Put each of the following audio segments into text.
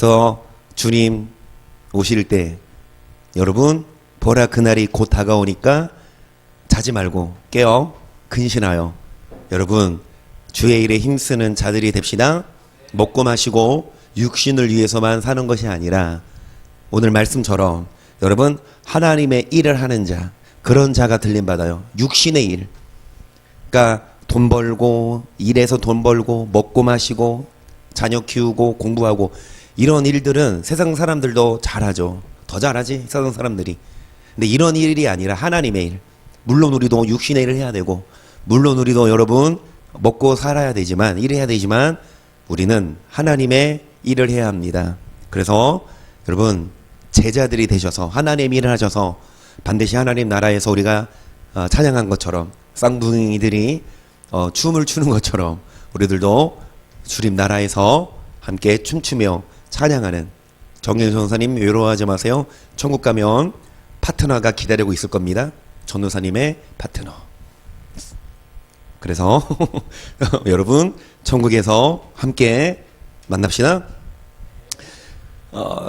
그래서 주님 오실 때 여러분 보라 그날이 곧 다가오니까 자지 말고 깨어 근신하여 여러분 주의 일에 힘쓰는 자들이 됩시다. 먹고 마시고 육신을 위해서만 사는 것이 아니라 오늘 말씀처럼 여러분 하나님의 일을 하는 자, 그런 자가 들림받아요. 육신의 일. 그러니까 돈 벌고 일해서 돈 벌고 먹고 마시고 자녀 키우고 공부하고 이런 일들은 세상 사람들도 잘하죠. 더 잘하지 세상 사람들이. 근데 이런 일이 아니라 하나님의 일. 물론 우리도 육신의 일을 해야 되고 물론 우리도 여러분 먹고 살아야 되지만 일해야 되지만 우리는 하나님의 일을 해야 합니다. 그래서 여러분 제자들이 되셔서 하나님의 일을 하셔서 반드시 하나님 나라에서 우리가 찬양한 것처럼 쌍둥이들이 춤을 추는 것처럼 우리들도 주님 나라에서 함께 춤추며 찬양하는 정경선 선사님 외로워하지 마세요. 천국 가면 파트너가 기다리고 있을 겁니다. 전도사님의 파트너. 그래서 여러분 천국에서 함께 만납시다.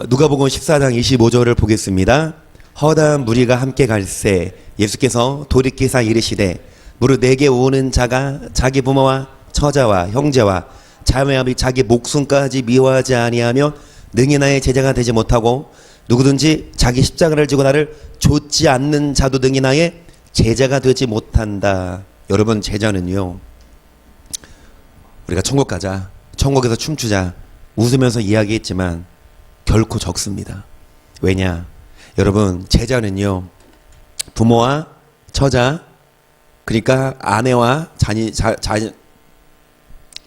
누가복음 14장 25절을 보겠습니다. 허다한 무리가 함께 갈새 예수께서 돌이키사 이르시되 무릇 내게 오는 자가 자기 부모와 처자와 형제와 자매 및 자기 목숨까지 미워하지 아니하면 능히 나의 제자가 되지 못하고 누구든지 자기 십자가를 지고 나를 좇지 않는 자도 능히 나의 제자가 되지 못한다. 여러분 제자는요 우리가 천국 가자 천국에서 춤추자 웃으면서 이야기했지만 결코 적습니다. 왜냐 여러분 제자는요 부모와 처자 그러니까 아내와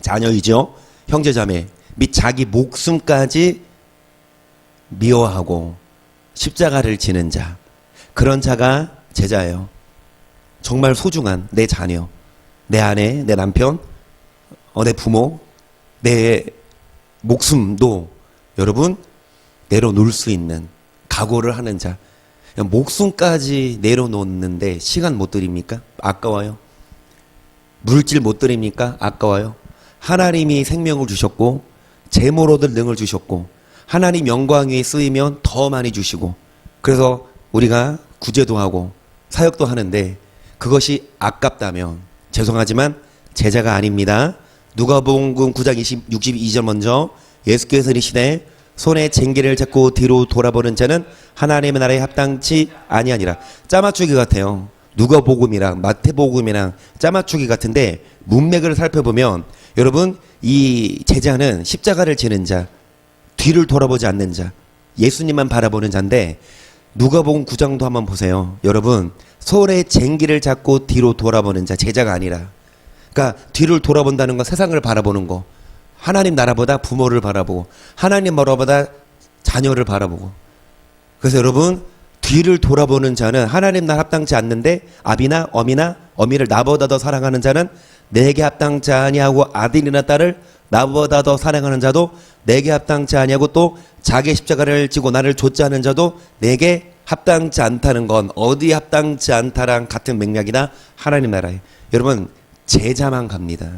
자녀이죠. 형제자매 및 자기 목숨까지 미워하고 십자가를 지는 자 그런 자가 제자예요. 정말 소중한 내 자녀 내 아내 내 남편 내 부모 내 목숨도 여러분 내려놓을 수 있는 각오를 하는 자 목숨까지 내려놓는데 시간 못 드립니까? 아까워요. 물질 못 드립니까? 아까워요. 하나님이 생명을 주셨고 재물로들 능을 주셨고 하나님 영광 위에 쓰이면 더 많이 주시고 그래서 우리가 구제도 하고 사역도 하는데 그것이 아깝다면 죄송하지만 제자가 아닙니다. 누가복음 9장 62절 먼저 예수께서 이르시되 손에 쟁기를 잡고 뒤로 돌아보는 자는 하나님의 나라에 합당치 아니하니라. 짜맞추기 같아요. 누가복음이랑 마태복음이랑 짜맞추기 같은데 문맥을 살펴보면 여러분 이 제자는 십자가를 지는 자 뒤를 돌아보지 않는 자 예수님만 바라보는 자인데 누가복음 9장도 한번 보세요. 여러분 손에 쟁기를 잡고 뒤로 돌아보는 자 제자가 아니라 그러니까 뒤를 돌아본다는 건 세상을 바라보는 거 하나님 나라보다 부모를 바라보고 하나님 나라보다 자녀를 바라보고 그래서 여러분 뒤를 돌아보는 자는 하나님 나라 합당치 않는데 아비나 어미를 나보다 더 사랑하는 자는 내게 합당치 아니하고 아들이나 딸을 나보다 더 사랑하는 자도 내게 합당치 아니하고 또 자기 십자가를 지고 나를 좇지 않은 자도 내게 합당치 않다는 건 어디에 합당치 않다랑 같은 맥락이나 하나님 나라에 여러분 제자만 갑니다.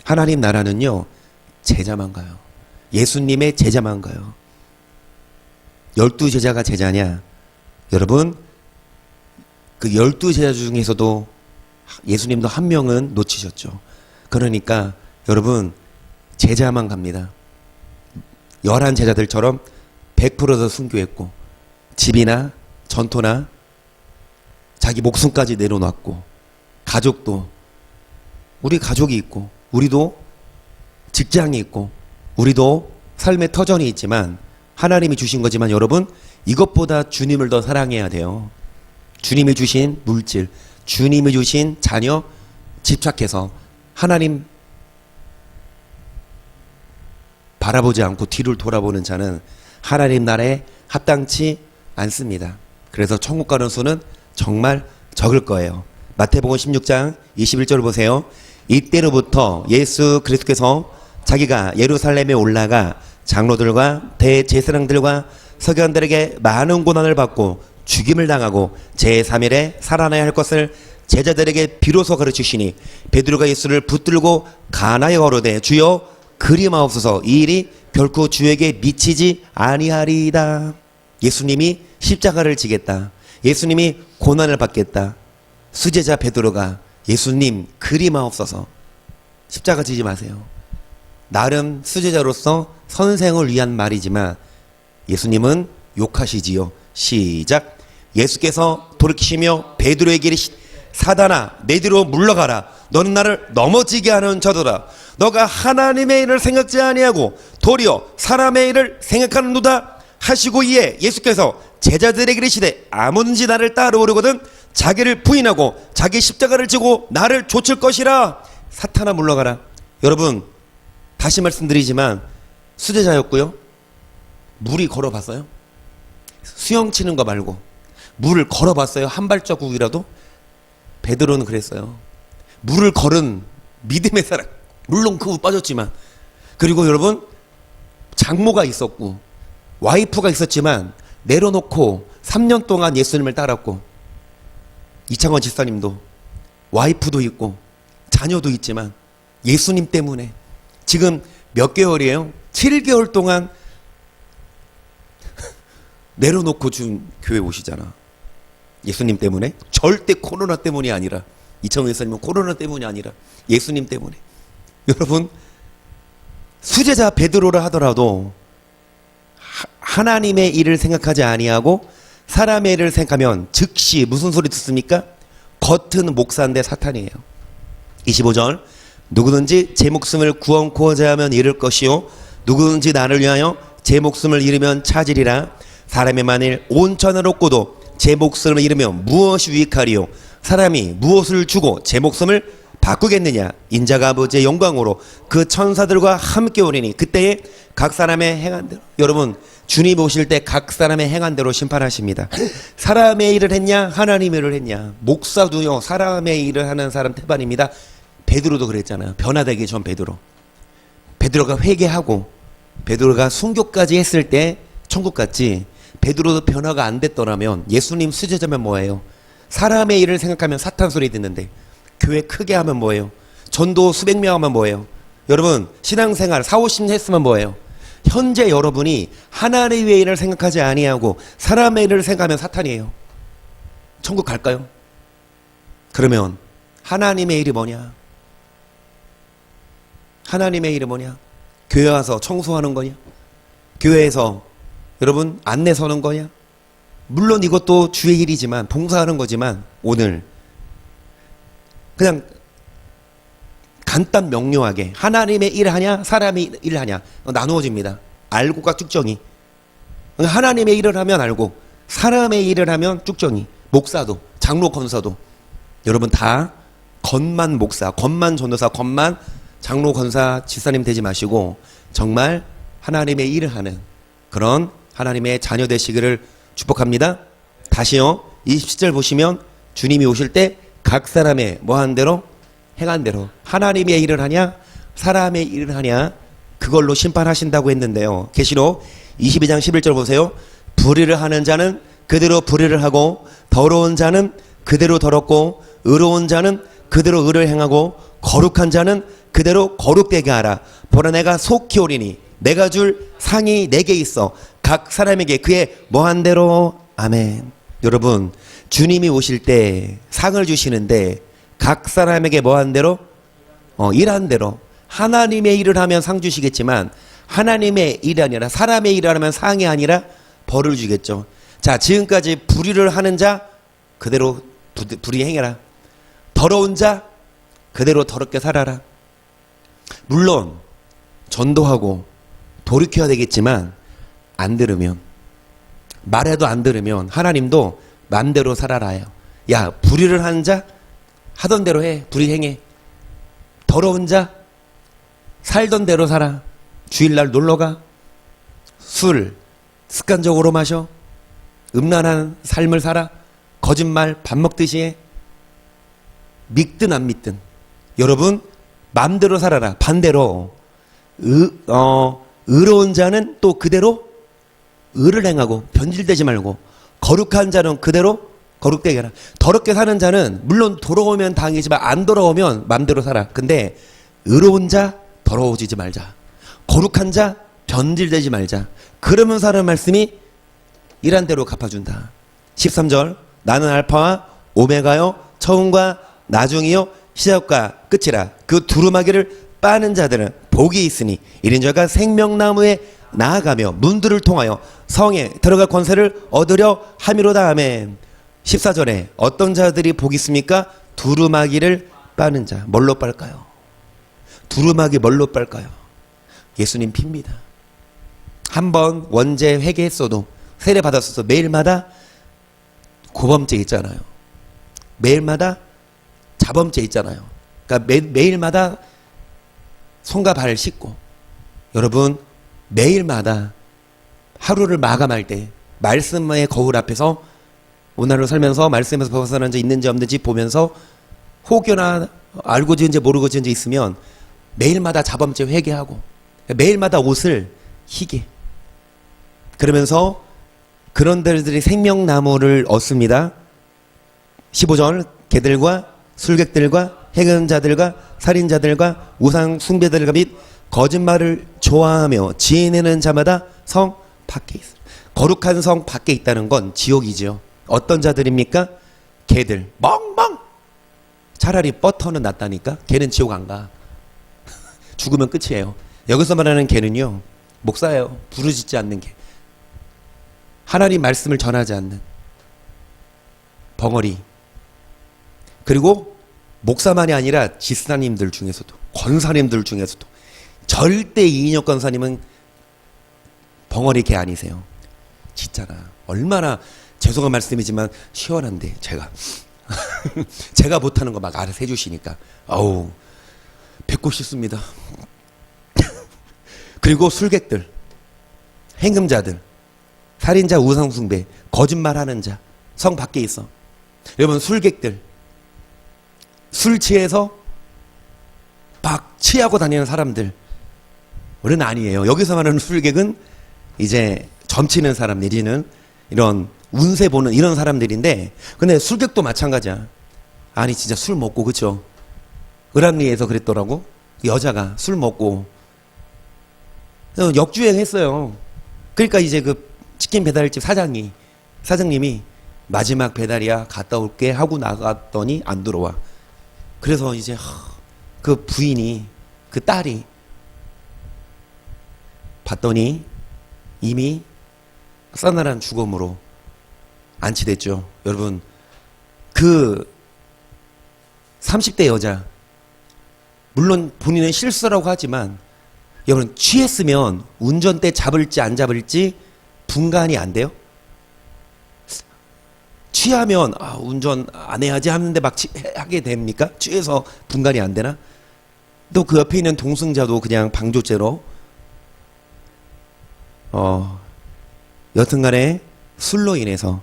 하나님 나라는요 제자만 가요. 예수님의 제자만 가요. 12제자가 제자냐 여러분 그 12제자 중에서도 예수님도 한 명은 놓치셨죠. 그러니까 여러분 제자만 갑니다. 11제자들처럼 100%더 순교했고 집이나 전토나 자기 목숨까지 내려놨고 가족도 우리 가족이 있고 우리도 직장이 있고 우리도 삶의 터전이 있지만 하나님이 주신 거지만 여러분 이것보다 주님을 더 사랑해야 돼요. 주님이 주신 물질 주님이 주신 자녀 집착해서 하나님 바라보지 않고 뒤를 돌아보는 자는 하나님 나라에 합당치 않습니다. 그래서 천국 가는 수는 정말 적을 거예요. 마태복음 16장 21절 보세요. 이때로부터 예수 그리스도께서 자기가 예루살렘에 올라가 장로들과 대제사장들과 서기관들에게 많은 고난을 받고 죽임을 당하고 제3일에 살아나야 할 것을 제자들에게 비로소 가르치시니 베드로가 예수를 붙들고 가나에 걸어대 주여 그리마옵소서 이 일이 결코 주에게 미치지 아니하리이다. 예수님이 십자가를 지겠다. 예수님이 고난을 받겠다. 수제자 베드로가 예수님 그리마옵소서, 십자가 지지 마세요. 나름 수제자로서 선생을 위한 말이지만 예수님은 욕하시지요. 시작. 예수께서 돌이키시며 베드로에게 이르시되 사단아 내 뒤로 물러가라. 너는 나를 넘어지게 하는 자도다. 너가 하나님의 일을 생각지 아니하고 도리어 사람의 일을 생각하는도다 하시고, 이에 예수께서 제자들에게 이르시되 아무든지 나를 따르오려거든 자기를 부인하고 자기 십자가를 지고 나를 좇을 것이라. 사탄아 물러가라. 여러분 다시 말씀드리지만 수제자였고요. 물이 걸어봤어요? 수영 치는 거 말고 물을 걸어봤어요? 한 발자국이라도? 베드로는 그랬어요. 물을 걸은 믿음의 사람, 물론 그 후 빠졌지만, 그리고 여러분 장모가 있었고 와이프가 있었지만 내려놓고 3년 동안 예수님을 따랐고, 이창원 집사님도 와이프도 있고 자녀도 있지만 예수님 때문에 지금 몇 개월이에요? 7개월 동안 내려놓고 준 교회 오시잖아. 예수님 때문에. 절대 코로나 때문이 아니라, 이창원 집사님은 코로나 때문이 아니라 예수님 때문에. 여러분 수제자 베드로라 하더라도 하나님의 일을 생각하지 아니하고 사람의 일을 생각하면 즉시 무슨 소리 듣습니까? 겉은 목사인데 사탄이에요. 25절. 누구든지 제 목숨을 구원코자 하면 잃을 것이요 누구든지 나를 위하여 제 목숨을 잃으면 찾으리라. 사람이 만일 온천을 얻고도 제 목숨을 잃으면 무엇이 유익하리요? 사람이 무엇을 주고 제 목숨을 바꾸겠느냐? 인자가 아버지의 영광으로 그 천사들과 함께 오리니 그때에 각 사람의 행한 대로. 여러분 주님 오실 때 각 사람의 행한 대로 심판하십니다. 사람의 일을 했냐 하나님의 일을 했냐. 목사도요 사람의 일을 하는 사람 태반입니다. 베드로도 그랬잖아요. 변화되기 전 베드로가 회개하고 베드로가 순교까지 했을 때 천국 갔지. 베드로도 변화가 안 됐더라면, 예수님 수제자면 뭐예요? 사람의 일을 생각하면 사탄 소리 듣는데 교회 크게 하면 뭐예요? 전도 수백 명 하면 뭐예요? 여러분 신앙생활 40, 50년 했으면 뭐예요? 현재 여러분이 하나님의 일을 생각하지 아니하고 사람의 일을 생각하면 사탄이에요. 천국 갈까요? 그러면 하나님의 일이 뭐냐? 하나님의 일이 뭐냐? 교회 와서 청소하는 거냐? 교회에서 여러분 안내 서는 거냐? 물론 이것도 주의 일이지만 봉사하는 거지만, 오늘 그냥 간단 명료하게 하나님의 일을 하냐 사람의 일을 하냐 나누어집니다. 알고가 쭉정이. 하나님의 일을 하면 알고, 사람의 일을 하면 쭉정이. 목사도 장로 권사도 여러분 다 겉만 목사, 겉만 전도사, 겉만 장로 권사 집사님 되지 마시고 정말 하나님의 일을 하는 그런 하나님의 자녀 되시기를 축복합니다. 다시요 27절 보시면 주님이 오실 때 각 사람의 뭐한 대로 행한 대로 하나님의 일을 하냐 사람의 일을 하냐 그걸로 심판하신다고 했는데요. 계시록 22장 11절 보세요. 불의를 하는 자는 그대로 불의를 하고 더러운 자는 그대로 더럽고 의로운 자는 그대로 의를 행하고 거룩한 자는 그대로 거룩되게 하라. 보라 내가 속히 오리니 내가 줄 상이 내게 있어 각 사람에게 그의 뭐한 대로. 아멘. 여러분 주님이 오실 때 상을 주시는데 각 사람에게 뭐한 대로? 일한 대로. 하나님의 일을 하면 상 주시겠지만 하나님의 일이 아니라 사람의 일을 하면 상이 아니라 벌을 주겠죠. 자, 지금까지 불의를 하는 자 그대로 불의 행해라. 더러운 자 그대로 더럽게 살아라. 물론 전도하고 돌이켜야 되겠지만 안 들으면, 말해도 안 들으면 하나님도 맘대로 살아라요. 야, 불의를 하는 자 하던 대로 해. 불의 행해. 더러운 자 살던 대로 살아. 주일날 놀러가. 술 습관적으로 마셔. 음란한 삶을 살아. 거짓말 밥 먹듯이 해. 믿든 안 믿든 여러분 맘대로 살아라. 반대로 의로운 자는 또 그대로 의를 행하고 변질되지 말고, 거룩한 자는 그대로 거룩되게 하라. 더럽게 사는 자는 물론 돌아오면 당이지만 안 돌아오면 맘대로 살아. 근데 의로운 자 더러워지지 말자. 거룩한 자 변질되지 말자. 그러면서 하는 말씀이 일한 대로 갚아준다. 13절 나는 알파와 오메가요 처음과 나중이요 시작과 끝이라. 그 두루마기를 빠는 자들은 복이 있으니 이런 자가 생명나무에 나아가며 문들을 통하여 성에 들어갈 권세를 얻으려 함이로다. 아멘. 14절에 어떤 자들이 복이 있습니까? 두루마기를 빠는 자. 뭘로 빨까요? 두루마기 뭘로 빨까요? 예수님 피입니다. 한번 원죄 회개했어도 세례 받았어도 매일마다 고범죄 있잖아요. 매일마다 자범죄 있잖아요. 그러니까 매일마다 손과 발을 씻고, 여러분 매일마다 하루를 마감할 때 말씀의 거울 앞에서 오늘을 살면서 말씀에서 벗어난 자 있는지 없는지 보면서 혹여나 알고 지은지 모르고 지은지 있으면 매일마다 자범죄 회개하고 매일마다 옷을 희게, 그러면서 그런 들들이 생명나무를 얻습니다. 15절 개들과 술객들과 행음자들과 살인자들과 우상 숭배들과 및 거짓말을 좋아하며 지혜내는 자마다 성 밖에 있어. 거룩한 성 밖에 있다는 건 지옥이죠. 어떤 자들입니까? 개들. 멍멍. 차라리 버터는 낫다니까. 개는 지옥 안 가. 죽으면 끝이에요. 여기서 말하는 개는요, 목사예요. 부르짖지 않는 개. 하나님 말씀을 전하지 않는 벙어리. 그리고 목사만이 아니라 지사님들 중에서도, 권사님들 중에서도 절대 이인혁 권사님은 벙어리 개 아니세요. 진짜나 얼마나 죄송한 말씀이지만 시원한데 제가 못하는 거 막 알아서 해주시니까 아우 뵙고 싶습니다. 그리고 술객들, 행금자들, 살인자, 우상숭배, 거짓말하는 자, 성 밖에 있어. 여러분 술객들, 술 취해서 막 취하고 다니는 사람들 우리는 아니에요. 여기서 말하는 술객은 이제 점치는 사람 내지는 이런 운세 보는 이런 사람들인데, 근데 술객도 마찬가지야. 아니 진짜 술 먹고, 그쵸? 을왕리에서 그랬더라고. 여자가 술 먹고 역주행했어요. 그러니까 이제 그 치킨 배달집 사장님이 마지막 배달이야 갔다 올게 하고 나갔더니 안 들어와. 그래서 이제 그 부인이, 그 딸이 봤더니 이미 싸늘한 죽음으로 안치됐죠. 여러분 그 30대 여자, 물론 본인은 실수라고 하지만 여러분 취했으면 운전대 잡을지 안 잡을지 분간이 안 돼요? 취하면 운전 안 해야지 하는데 막 하게 됩니까? 취해서 분간이 안 되나? 또 그 옆에 있는 동승자도 그냥 방조죄로 여튼간에 술로 인해서,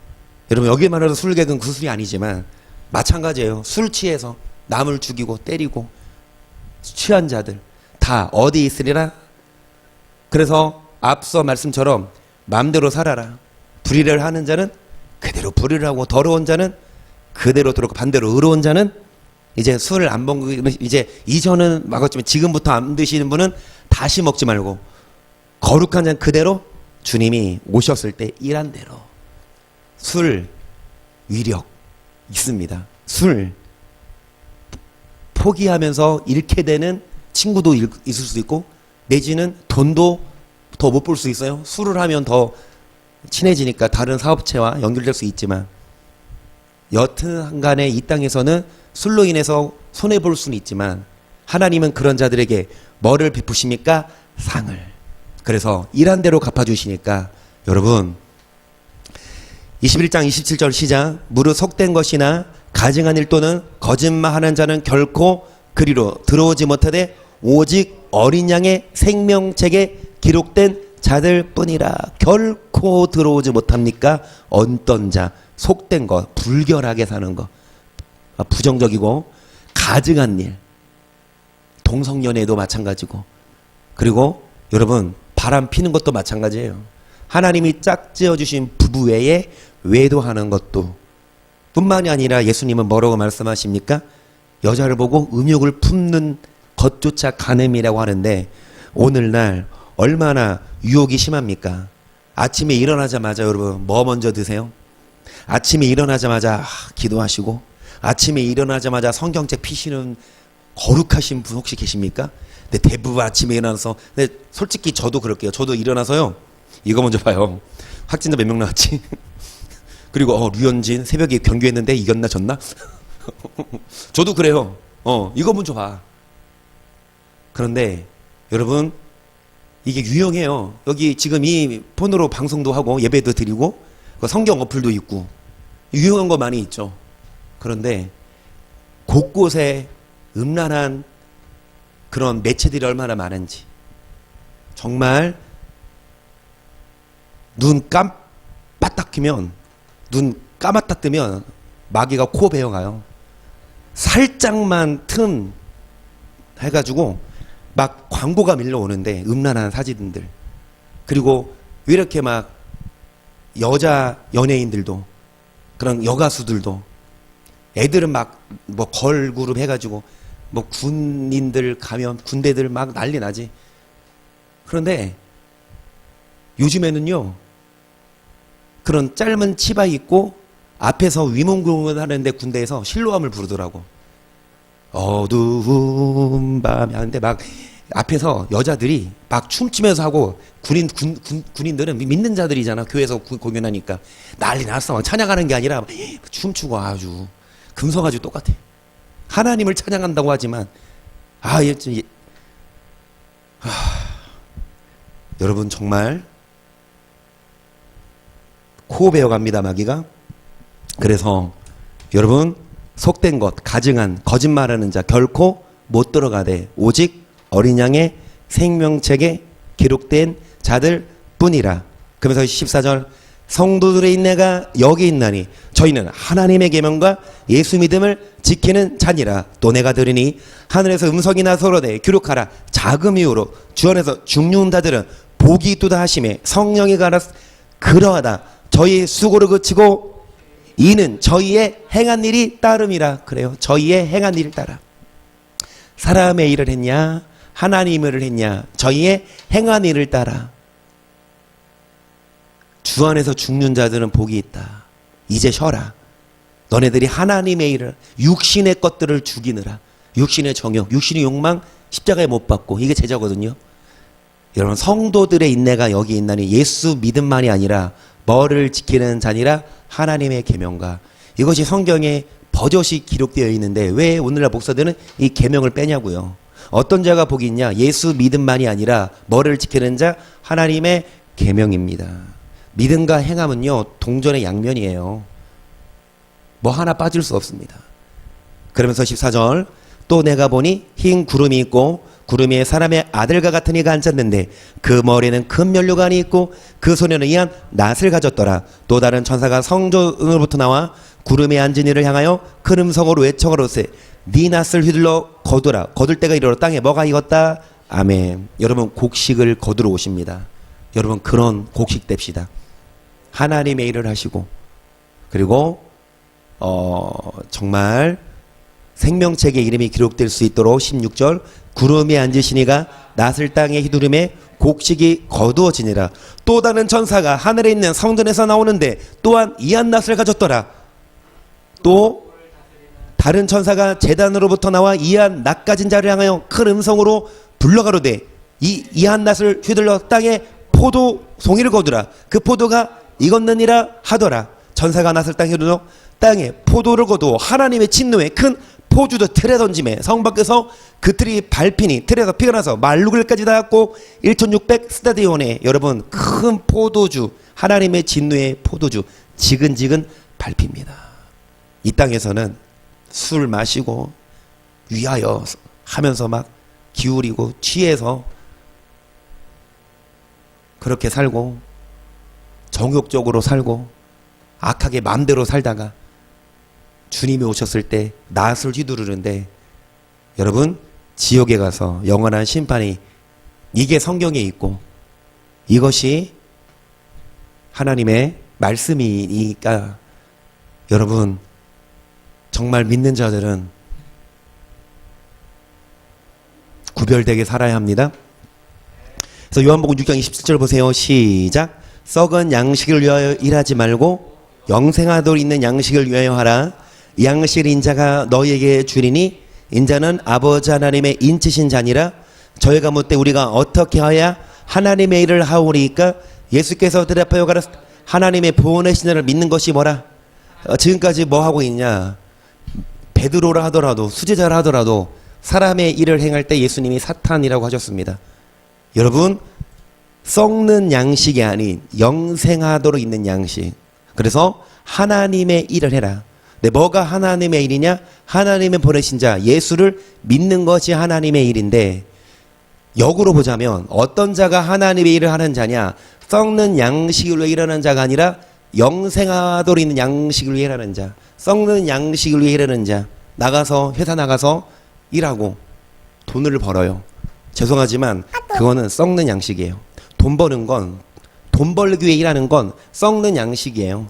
여러분 여기 말하는 술객은 그 술이 아니지만 마찬가지예요. 술 취해서 남을 죽이고 때리고 취한 자들 다 어디 있으리라. 그래서 앞서 말씀처럼 마음대로 살아라. 불의를 하는 자는 그대로 불의를 하고, 더러운 자는 그대로 더럽고, 반대로 의로운 자는 이제 술을 안 먹고, 이제 이전은 먹었지만 지금부터 안 드시는 분은 다시 먹지 말고 거룩한 자는 그대로 주님이 오셨을 때 일한 대로. 술 위력 있습니다. 술 포기하면서 잃게 되는 친구도 있을 수 있고, 내지는 돈도 더 못 벌 수 있어요. 술을 하면 더 친해지니까 다른 사업체와 연결될 수 있지만, 여튼 간에 이 땅에서는 술로 인해서 손해볼 수는 있지만 하나님은 그런 자들에게 뭐를 베푸십니까? 상을. 그래서 일한 대로 갚아주시니까, 여러분 21장 27절 시작. 무릇 속된 것이나 가증한 일 또는 거짓말하는 자는 결코 그리로 들어오지 못하되 오직 어린 양의 생명책에 기록된 자들 뿐이라. 결코 들어오지 못합니까? 어떤 자, 속된 것, 불결하게 사는 것, 부정적이고 가증한 일, 동성연애도 마찬가지고, 그리고 여러분 바람 피는 것도 마찬가지예요. 하나님이 짝지어 주신 부부 외에 외도하는 것도 뿐만이 아니라 예수님은 뭐라고 말씀하십니까? 여자를 보고 음욕을 품는 것조차 간음이라고 하는데, 오늘날 얼마나 유혹이 심합니까? 아침에 일어나자마자 여러분 뭐 먼저 드세요? 아침에 일어나자마자 기도하시고 아침에 일어나자마자 성경책 피시는 거룩하신 분 혹시 계십니까? 근데 대부분 아침에 일어나서, 근데 솔직히 저도 그럴게요. 저도 일어나서요, 이거 먼저 봐요. 확진자 몇 명 나왔지? 그리고 류현진 새벽에 경기했는데 이겼나 졌나? 저도 그래요. 이거 먼저 봐. 그런데 여러분 이게 유용해요. 여기 지금 이 폰으로 방송도 하고 예배도 드리고 성경 어플도 있고 유용한 거 많이 있죠. 그런데 곳곳에 음란한 그런 매체들이 얼마나 많은지, 정말 눈 깜빡딱 키면, 눈 까맣다 뜨면 마귀가 코 베어가요. 살짝만 틈 해가지고 막 광고가 밀려오는데, 음란한 사진들. 그리고 왜 이렇게 막 여자 연예인들도, 그런 여가수들도, 애들은 막 뭐 걸그룹 해가지고 뭐 군인들 가면 군대들 막 난리 나지. 그런데 요즘에는요, 그런 짧은 치마 입고 앞에서 위문공연 하는데 군대에서 실로암을 부르더라고. 어두운 밤에 하는데 막 앞에서 여자들이 막 춤추면서 하고, 군인들은 믿는 자들이잖아. 교회에서 공연하니까 난리 났어. 막 찬양하는 게 아니라 춤추고 아주 금서가지고 똑같아. 하나님을 찬양한다고 하지만 여러분 정말 코 베어갑니다, 마귀가. 그래서 여러분, 속된 것 가증한 거짓말하는 자 결코 못 들어가되 오직 어린 양의 생명책에 기록된 자들 뿐이라. 그러면서 14절, 성도들의 인내가 여기 있나니 저희는 하나님의 계명과 예수 믿음을 지키는 자니라. 또 내가 들으니 하늘에서 음성이 나서로되 기록하라. 작은 이유로 주 안에서 죽는 자들은 복이 있도다 하심에 성령이 가라. 그러하다. 저희의 수고를 그치고 이는 저희의 행한 일이 따름이라. 그래요. 저희의 행한 일을 따라. 사람의 일을 했냐 하나님의 일을 했냐, 저희의 행한 일을 따라. 주 안에서 죽는 자들은 복이 있다. 이제 쉬어라. 너네들이 하나님의 일을, 육신의 것들을 죽이느라, 육신의 정욕, 육신의 욕망 십자가에 못 박고, 이게 제자거든요. 여러분, 성도들의 인내가 여기 있나니 예수 믿음만이 아니라 뭐를 지키는 자니라. 하나님의 계명과. 이것이 성경에 버젓이 기록되어 있는데 왜 오늘날 목사들은 이 계명을 빼냐고요. 어떤 자가 복이 있냐? 예수 믿음만이 아니라 뭐를 지키는 자? 하나님의 계명입니다. 믿음과 행함은요, 동전의 양면이에요. 뭐 하나 빠질 수 없습니다. 그러면서 14절, 또 내가 보니 흰 구름이 있고 구름 위에 사람의 아들과 같은 이가 앉았는데 그 머리에는 큰 면류관이 있고 그 손에는 이한 낫을 가졌더라. 또 다른 천사가 성전으로부터 나와 구름에 앉은 이를 향하여 큰 음성으로 외쳐가로되 네 낫을 휘둘러 거두라. 거둘 때가 이르러 땅에 뭐가 익었다. 아멘. 여러분, 곡식을 거두러 오십니다. 여러분, 그런 곡식 됩시다. 하나님의 일을 하시고, 그리고 정말 생명책에 이름이 기록될 수 있도록 16절, 구름에 앉으시니가 낫을 땅에 휘두름에 곡식이 거두어지니라. 또 다른 천사가 하늘에 있는 성전에서 나오는데 또한 이한 낫을 가졌더라. 또 다른 천사가 제단으로부터 나와 이한 낫 가진 자를 향하여 큰 음성으로 불러가로되 이한 낫을 휘둘러 땅에 포도 송이를 거두라. 그 포도가 익었느니라 하더라. 천사가 낫을 땅에 휘둘러 땅에 포도를 거두어 하나님의 진노에 큰 포주도 틀에 던짐에 성 밖에서 그 틀이 밟히니 틀에서 피가 나서 말루글까지 닿았고 1600 스타디온에 여러분 큰 포도주, 하나님의 진노의 포도주 지근지근 밟힙니다. 이 땅에서는 술 마시고 위하여 하면서 막 기울이고 취해서 그렇게 살고 정욕적으로 살고 악하게 마음대로 살다가 주님이 오셨을 때 낫을 휘두르는데, 여러분, 지옥에 가서 영원한 심판이, 이게 성경에 있고 이것이 하나님의 말씀이니까 여러분, 정말 믿는 자들은 구별되게 살아야 합니다. 그래서 요한복음 6장 27절 보세요. 시작. 썩은 양식을 위하여 일하지 말고 영생하도록 있는 양식을 위하여 하라. 이 양식을 인자가 너희에게 주리니 인자는 아버지 하나님의 인치신 자니라. 저희가 묻되 우리가 어떻게 하야 하나님의 일을 하오리까? 예수께서 대답하여 가라. 하나님의 보호의 신을 믿는 것이 뭐라? 지금까지 뭐 하고 있냐? 베드로라 하더라도 수제자라 하더라도 사람의 일을 행할 때 예수님이 사탄이라고 하셨습니다. 여러분, 썩는 양식이 아닌 영생하도록 있는 양식. 그래서 하나님의 일을 해라. 네, 뭐가 하나님의 일이냐? 하나님의 보내신 자 예수를 믿는 것이 하나님의 일인데, 역으로 보자면 어떤 자가 하나님의 일을 하는 자냐? 썩는 양식을 위해 일하는 자가 아니라 영생하도록 있는 양식을 위해 일하는 자. 썩는 양식을 위해 일하는 자. 나가서 회사 나가서 일하고 돈을 벌어요. 죄송하지만 그거는 썩는 양식이에요. 돈 버는 건, 돈 벌기 위해 일하는 건 썩는 양식이에요.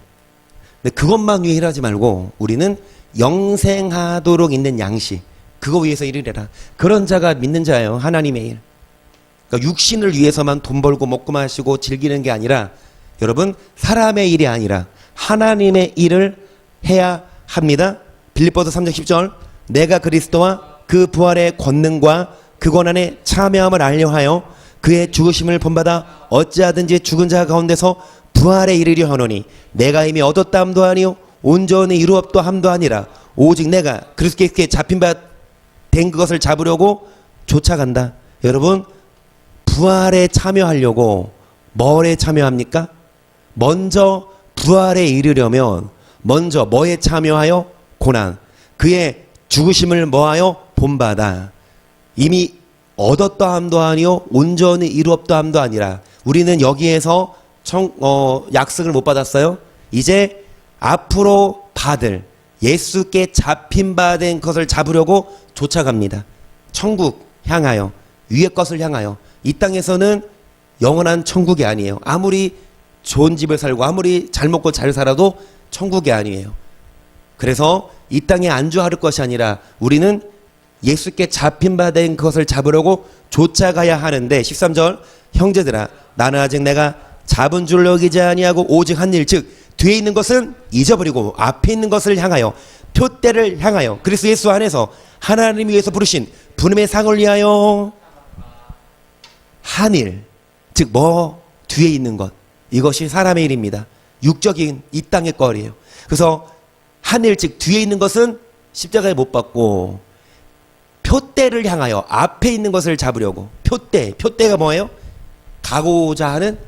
근데 그것만 위해 일하지 말고 우리는 영생하도록 있는 양식, 그거 위해서 일을 해라. 그런 자가 믿는 자예요. 하나님의 일. 그러니까 육신을 위해서만 돈 벌고 먹고 마시고 즐기는 게 아니라, 여러분, 사람의 일이 아니라 하나님의 일을 해야 합니다. 빌립보서 3장 10절. 내가 그리스도와 그 부활의 권능과 그 권한에 참여함을 알려하여 그의 죽으심을 본받아 어찌하든지 죽은 자 가운데서 부활에 이르려 하노니 내가 이미 얻었다 함도 아니요 온전히 이루었다 함도 아니라 오직 내가 그리스도께 잡힌 바 된 그것을 잡으려고 쫓아간다. 여러분, 부활에 참여하려고 뭐에 참여합니까? 먼저 부활에 이르려면 먼저 뭐에 참여하여? 고난. 그의 죽으심을 뭐하여? 본받아. 이미 얻었다 함도 아니요 온전히 이루었다 함도 아니라, 우리는 여기에서 약속을 못 받았어요. 이제 앞으로 받을 예수께 잡힌 바 된 것을 잡으려고 쫓아갑니다. 천국 향하여, 위의 것을 향하여. 이 땅에서는 영원한 천국이 아니에요. 아무리 좋은 집을 살고 아무리 잘 먹고 잘 살아도 천국이 아니에요. 그래서 이 땅에 안주할 것이 아니라 우리는 예수께 잡힌 바 된 것을 잡으려고 쫓아가야 하는데, 13절. 형제들아, 나는 아직 내가 잡은 줄 여기지 아니하고 오직 한 일, 즉 뒤에 있는 것은 잊어버리고 앞에 있는 것을 향하여, 표대를 향하여, 그리스도 예수 안에서 하나님이 위해서 부르신 부름의 상을 위하여 한 일, 즉 뭐 뒤에 있는 것, 이것이 사람의 일입니다. 육적인 이 땅의 거리예요. 그래서 한 일, 즉 뒤에 있는 것은 십자가에 못 박고 표대를 향하여 앞에 있는 것을 잡으려고. 표대가 뭐예요? 가고자 하는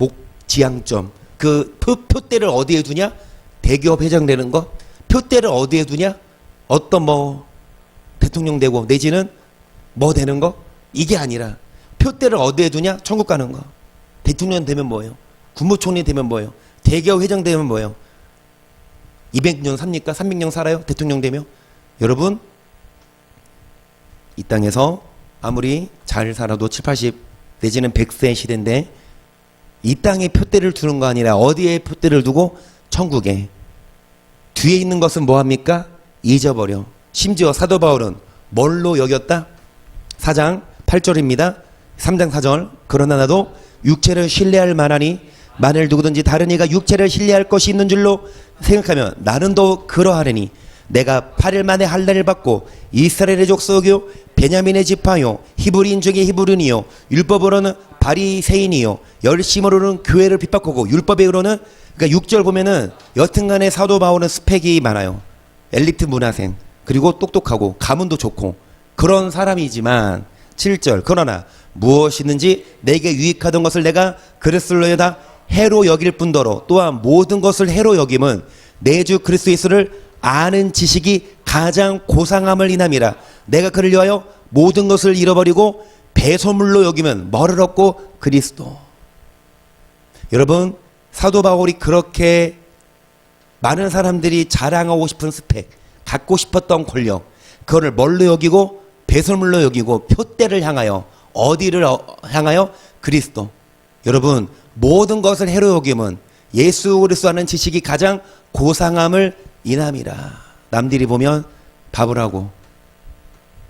지향점. 그 표대를 어디에 두냐? 대기업 회장 되는 거. 표대를 어디에 두냐? 어떤 대통령 되고 내지는 뭐 되는 거? 이게 아니라 표대를 어디에 두냐? 천국 가는 거. 대통령 되면 뭐예요? 국무총리 되면 뭐예요? 대기업 회장 되면 뭐예요? 200년 삽니까? 300년 살아요? 대통령 되면? 여러분, 이 땅에서 아무리 잘 살아도 7, 80 내지는 100세 시대인데, 이 땅에 표대를 두는 거 아니라 어디에 표대를 두고? 천국에. 뒤에 있는 것은 뭐합니까? 잊어버려. 심지어 사도 바울은 뭘로 여겼다? 4장 8절입니다. 3장 4절. 그러나 나도 육체를 신뢰할 만하니 만일 누구든지 다른 이가 육체를 신뢰할 것이 있는 줄로 생각하면 나는 더 그러하려니 내가 8일 만에 할례를 받고 이스라엘의 족속이요 베냐민의 지파요 히브리인 중에 히브리인이요 율법으로는 바리새인이요 열심으로는 교회를 핍박하고 율법으로는, 그러니까 6절 보면은 여튼간에 사도 바울은 스펙이 많아요. 엘리트 문화생, 그리고 똑똑하고 가문도 좋고 그런 사람이지만 7절. 그러나 무엇이든지 내게 유익하던 것을 내가 그리스도로다 해로 여길 뿐더러 또한 모든 것을 해로 여김은 내 주 그리스도 예수를 아는 지식이 가장 고상함을 인함이라. 내가 그를 위하여 모든 것을 잃어버리고 배설물로 여기면 뭐를 얻고? 그리스도. 여러분, 사도 바울이 그렇게 많은 사람들이 자랑하고 싶은 스펙, 갖고 싶었던 권력, 그거를 뭘로 여기고? 배설물로 여기고 표대를 향하여. 어디를 향하여? 그리스도. 여러분, 모든 것을 해로 여김은 예수 그리스도 아는 지식이 가장 고상함을 인함이라. 남들이 보면 바보라고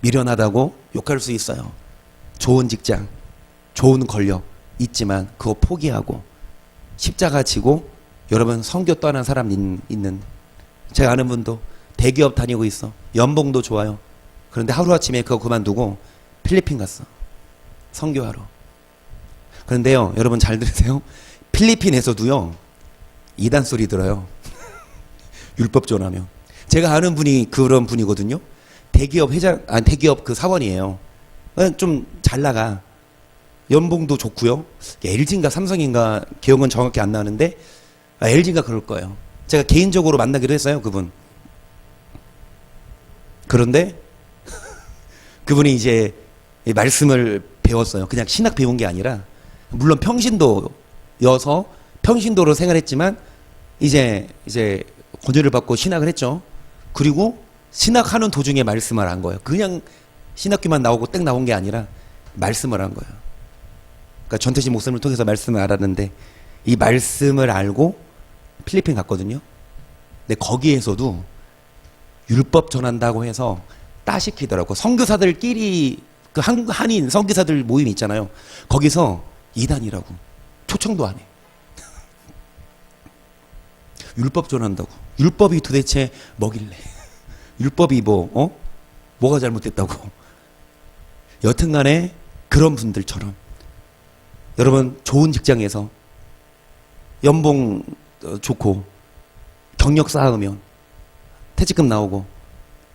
미련하다고 욕할 수 있어요. 좋은 직장, 좋은 권력, 있지만 그거 포기하고 십자가 지고 여러분 선교 떠난 사람 있는, 제가 아는 분도 대기업 다니고 있어. 연봉도 좋아요. 그런데 하루아침에 그거 그만두고 필리핀 갔어. 선교하러. 그런데요, 여러분 잘 들으세요. 필리핀에서도요, 이단 소리 들어요. 율법 전하면. 제가 아는 분이 그런 분이거든요. 대기업 회장, 대기업 그 사원이에요. 좀 잘 나가. 연봉도 좋고요. LG인가 삼성인가 기억은 정확히 안 나는데, LG인가 그럴 거예요. 제가 개인적으로 만나기로 했어요, 그분. 그런데 그분이 이제 말씀을 배웠어요. 그냥 신학 배운 게 아니라, 물론 평신도여서 평신도로 생활했지만 이제 권유를 받고 신학을 했죠. 그리고 신학하는 도중에 말씀을 한 거예요. 그냥 신학교만 나오고 땡 나온 게 아니라 말씀을 한 거예요. 그러니까 전태신 목사님을 통해서 말씀을 알았는데, 이 말씀을 알고 필리핀 갔거든요. 근데 거기에서도 율법 전한다고 해서 따시키더라고. 선교사들끼리, 그 한인 선교사들 모임 있잖아요. 거기서 이단이라고 초청도 안 해. 율법 전한다고. 율법이 도대체 뭐길래? 율법이 뭐가 잘못됐다고? 여튼간에 그런 분들처럼 여러분 좋은 직장에서 연봉 좋고 경력 쌓으면 퇴직금 나오고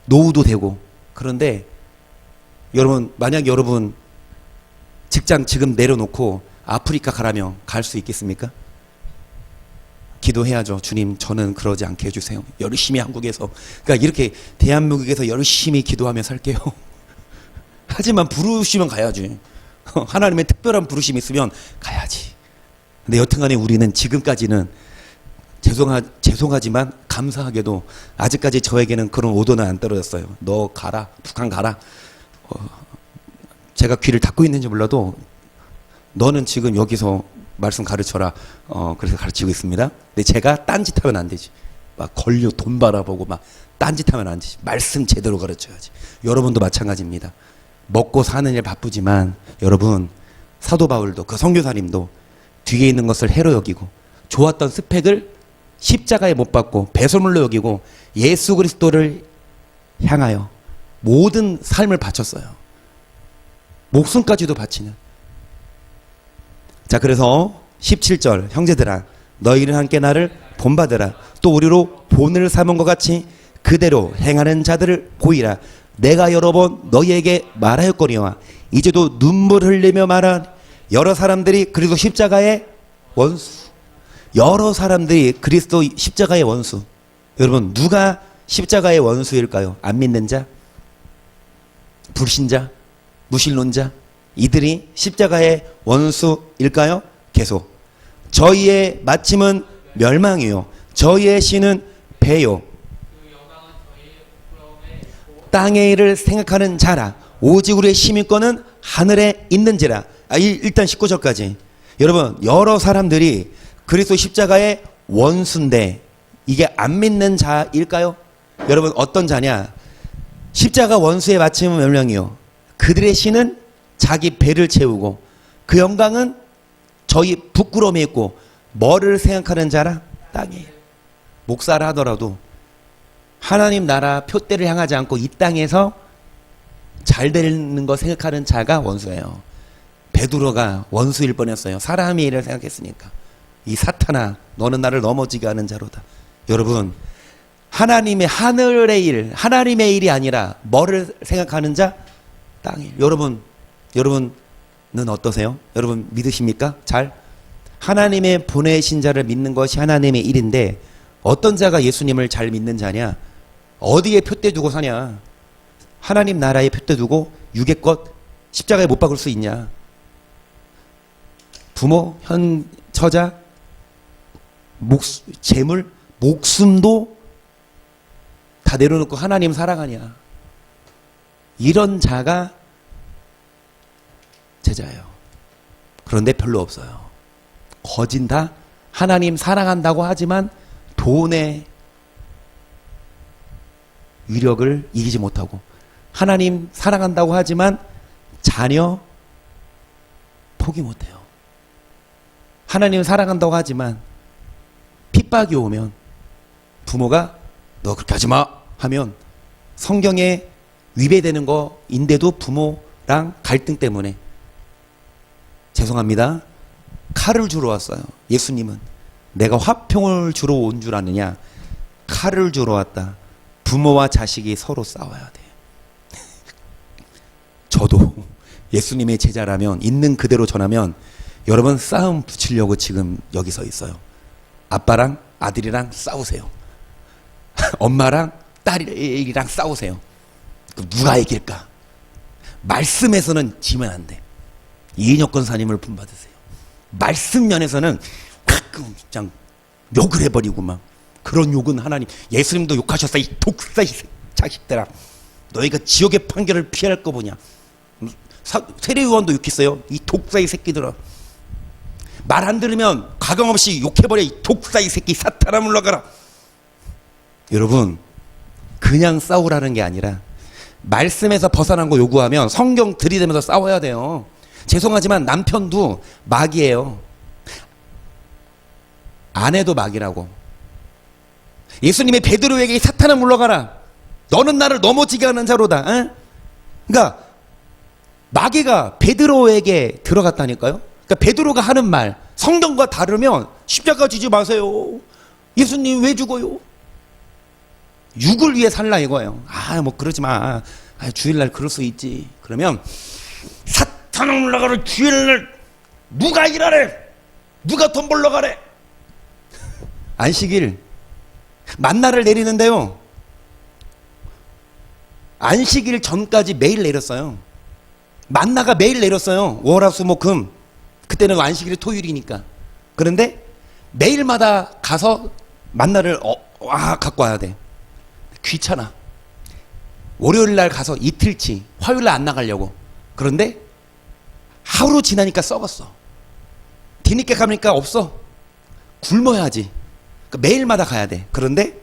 노후도 되고, 그런데 여러분 만약 여러분 직장 지금 내려놓고 아프리카 가라면 갈 수 있겠습니까? 기도해야죠. 주님, 저는 그러지 않게 해주세요. 열심히 한국에서, 그러니까 이렇게 대한민국에서 열심히 기도하며 살게요. 하지만 부르시면 가야지. 하나님의 특별한 부르심이 있으면 가야지. 근데 여튼간에 우리는 지금까지는 죄송하지만 감사하게도 아직까지 저에게는 그런 오더는 안 떨어졌어요. 너 가라, 북한 가라. 제가 귀를 닫고 있는지 몰라도 너는 지금 여기서 말씀 가르쳐라. 그래서 가르치고 있습니다. 근데 제가 딴짓하면 안 되지. 막 걸려 돈 바라보고 막 딴짓하면 안 되지. 말씀 제대로 가르쳐야지. 여러분도 마찬가지입니다. 먹고 사는 일 바쁘지만 여러분, 사도 바울도, 그 선교사님도 뒤에 있는 것을 해로 여기고 좋았던 스펙을 십자가에 못 박고 배설물로 여기고 예수 그리스도를 향하여 모든 삶을 바쳤어요. 목숨까지도 바치는. 자, 그래서 17절, 형제들아 너희는 함께 나를 본받으라. 또 우리로 본을 삼은 것 같이 그대로 행하는 자들을 보이라. 내가 여러 번 너희에게 말하였거니와 이제도 눈물 흘리며 말한 여러 사람들이 그리스도 십자가의 원수. 여러 사람들이 그리스도 십자가의 원수. 여러분, 누가 십자가의 원수일까요? 안 믿는 자? 불신자? 무신론자? 이들이 십자가의 원수일까요? 계속. 저희의 마침은 멸망이요 저희의 신은 배요 땅의 일을 생각하는 자라. 오직 우리의 시민권은 하늘에 있는지라. 일단 19절까지. 여러분, 여러 사람들이 그리스도 십자가의 원수인데 이게 안 믿는 자일까요? 여러분, 어떤 자냐? 십자가 원수의 마침은 멸망이요 그들의 신은 자기 배를 채우고 그 영광은 저희 부끄러움에 있고 뭐를 생각하는 자라? 땅에. 목사를 하더라도 하나님 나라 표대를 향하지 않고 이 땅에서 잘 되는 거 생각하는 자가 원수예요. 베드로가 원수일 뻔했어요. 사람의 일을 생각했으니까. 이 사탄아, 너는 나를 넘어지게 하는 자로다. 여러분, 하나님의 하늘의 일, 하나님의 일이 아니라 뭐를 생각하는 자? 땅일. 여러분은 어떠세요? 여러분 믿으십니까? 잘? 하나님의 보내신 자를 믿는 것이 하나님의 일인데 어떤 자가 예수님을 잘 믿는 자냐? 어디에 표대 두고 사냐? 하나님 나라에 표대 두고 육의 것 십자가에 못 박을 수 있냐? 부모, 처자, 재물, 목숨도 다 내려놓고 하나님 사랑하냐? 이런 자가 제자예요. 그런데 별로 없어요. 거진 다 하나님 사랑한다고 하지만 돈의 위력을 이기지 못하고, 하나님 사랑한다고 하지만 자녀 포기 못해요. 하나님은 사랑한다고 하지만 핍박이 오면 부모가 너 그렇게 하지 마 하면 성경에 위배되는 거인데도 부모랑 갈등 때문에 죄송합니다. 칼을 주러 왔어요. 예수님은 내가 화평을 주러 온 줄 아느냐? 칼을 주러 왔다. 부모와 자식이 서로 싸워야 돼. 저도 예수님의 제자라면 있는 그대로 전하면 여러분 싸움 붙이려고 지금 여기 서 있어요. 아빠랑 아들이랑 싸우세요. 엄마랑 딸이랑 싸우세요. 그럼 누가 이길까? 말씀에서는 지면 안 돼. 이인혁 권사님을 본받으세요. 말씀 면에서는 가끔 그냥 욕을 해버리고 막 그런 욕은 하나님 예수님도 욕하셨어. 이 독사 이 자식들아 너희가 지옥의 판결을 피할 거 보냐. 세례요한도 욕했어요. 이 독사 이 새끼들아 말 안 들으면 가감없이 욕해버려. 이 독사 이 새끼 사탄아 물러가라. 여러분 그냥 싸우라는 게 아니라 말씀에서 벗어난 거 요구하면 성경 들이대면서 싸워야 돼요. 죄송하지만 남편도 마귀예요. 아내도 마귀라고. 예수님의 베드로에게 이 사탄아 물러가라. 너는 나를 넘어지게 하는 자로다. 에? 그러니까 마귀가 베드로에게 들어갔다니까요. 그러니까 베드로가 하는 말 성경과 다르면 십자가 지지 마세요. 예수님 왜 죽어요? 육을 위해 살라 이거예요. 뭐 그러지 마. 주일날 그럴 수 있지. 그러면 사탄아 물러가라. 주일날 누가 일하래? 누가 돈 벌러 가래? 안식일 만나를 내리는데요. 안식일 전까지 매일 내렸어요. 만나가 매일 내렸어요. 월화수목금. 그때는 안식일이 토요일이니까. 그런데 매일마다 가서 만나를 갖고 와야 돼. 귀찮아. 월요일날 가서 이틀치 화요일날 안 나가려고. 그런데 하루 지나니까 썩었어. 뒤늦게 가니까 없어. 굶어야지. 그러니까 매일마다 가야 돼. 그런데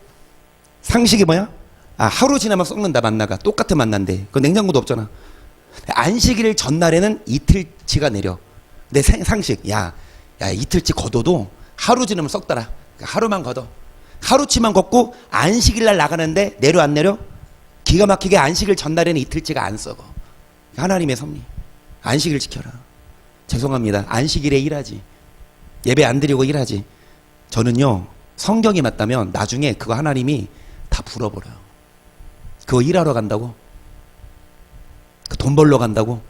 상식이 뭐야? 하루 지나면 썩는다. 만나가 똑같은 만난데 그 냉장고도 없잖아. 안식일 전날에는 이틀치가 내려. 내 상식 야 이틀치 걷어도 하루 지나면 썩더라. 그러니까 하루만 걷어. 하루치만 걷고 안식일날 나가는데 내려 안 내려? 기가 막히게 안식일 전날에는 이틀치가 안 썩어. 하나님의 섭리. 안식일 지켜라. 죄송합니다. 안식일에 일하지. 예배 안 드리고 일하지. 저는요 성경이 맞다면 나중에 그거 하나님이 다 불어버려요. 그거 일하러 간다고? 그 돈 벌러 간다고?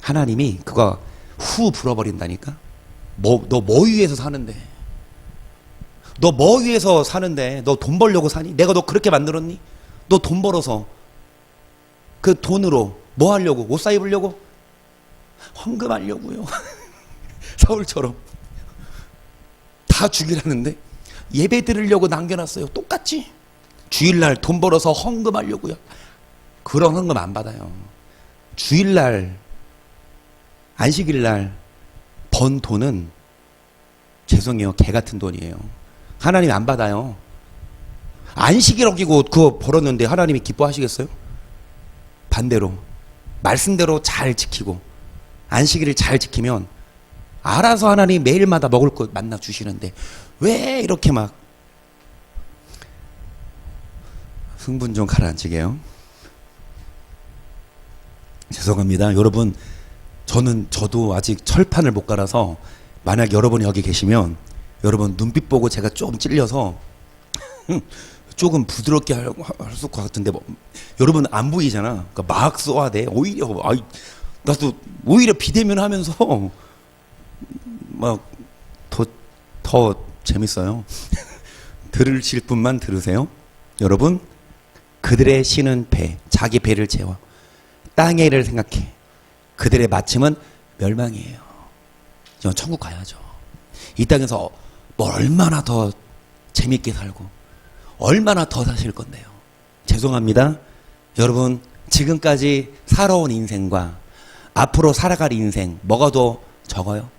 하나님이 그거 후 불어버린다니까? 너 뭐 위해서 사는데? 너 뭐 위해서 사는데? 너 돈 벌려고 사니? 내가 너 그렇게 만들었니? 너 돈 벌어서 그 돈으로 뭐 하려고? 옷 사 입으려고? 헌금하려고요. 서울처럼 다 주기라는데 예배 드리려고 남겨놨어요. 똑같지? 주일날 돈 벌어서 헌금하려고요. 그런 헌금 안 받아요. 주일날 안식일날 번 돈은 죄송해요. 개 같은 돈이에요. 하나님이 안 받아요. 안식일 어기고 그거 벌었는데 하나님이 기뻐하시겠어요? 반대로 말씀대로 잘 지키고 안식일을 잘 지키면 알아서 하나님 매일마다 먹을 것 만나 주시는데 왜 이렇게 막 흥분 좀 가라앉히게요. 죄송합니다. 여러분 저도 아직 철판을 못 갈아서 만약 여러분이 여기 계시면 여러분 눈빛 보고 제가 조금 찔려서 조금 부드럽게 할 것 같은데 여러분 안 보이잖아. 그러니까 막 써야 돼. 오히려 나도 오히려 비대면 하면서 막 더 재밌어요. 들으실 분만 들으세요. 여러분 그들의 신은 배, 자기 배를 채워 땅의 일을 생각해. 그들의 마침은 멸망이에요. 천국 가야죠. 이 땅에서 뭘 얼마나 더 재밌게 살고 얼마나 더 사실 건데요. 죄송합니다. 여러분 지금까지 살아온 인생과 앞으로 살아갈 인생 뭐가 더 적어요?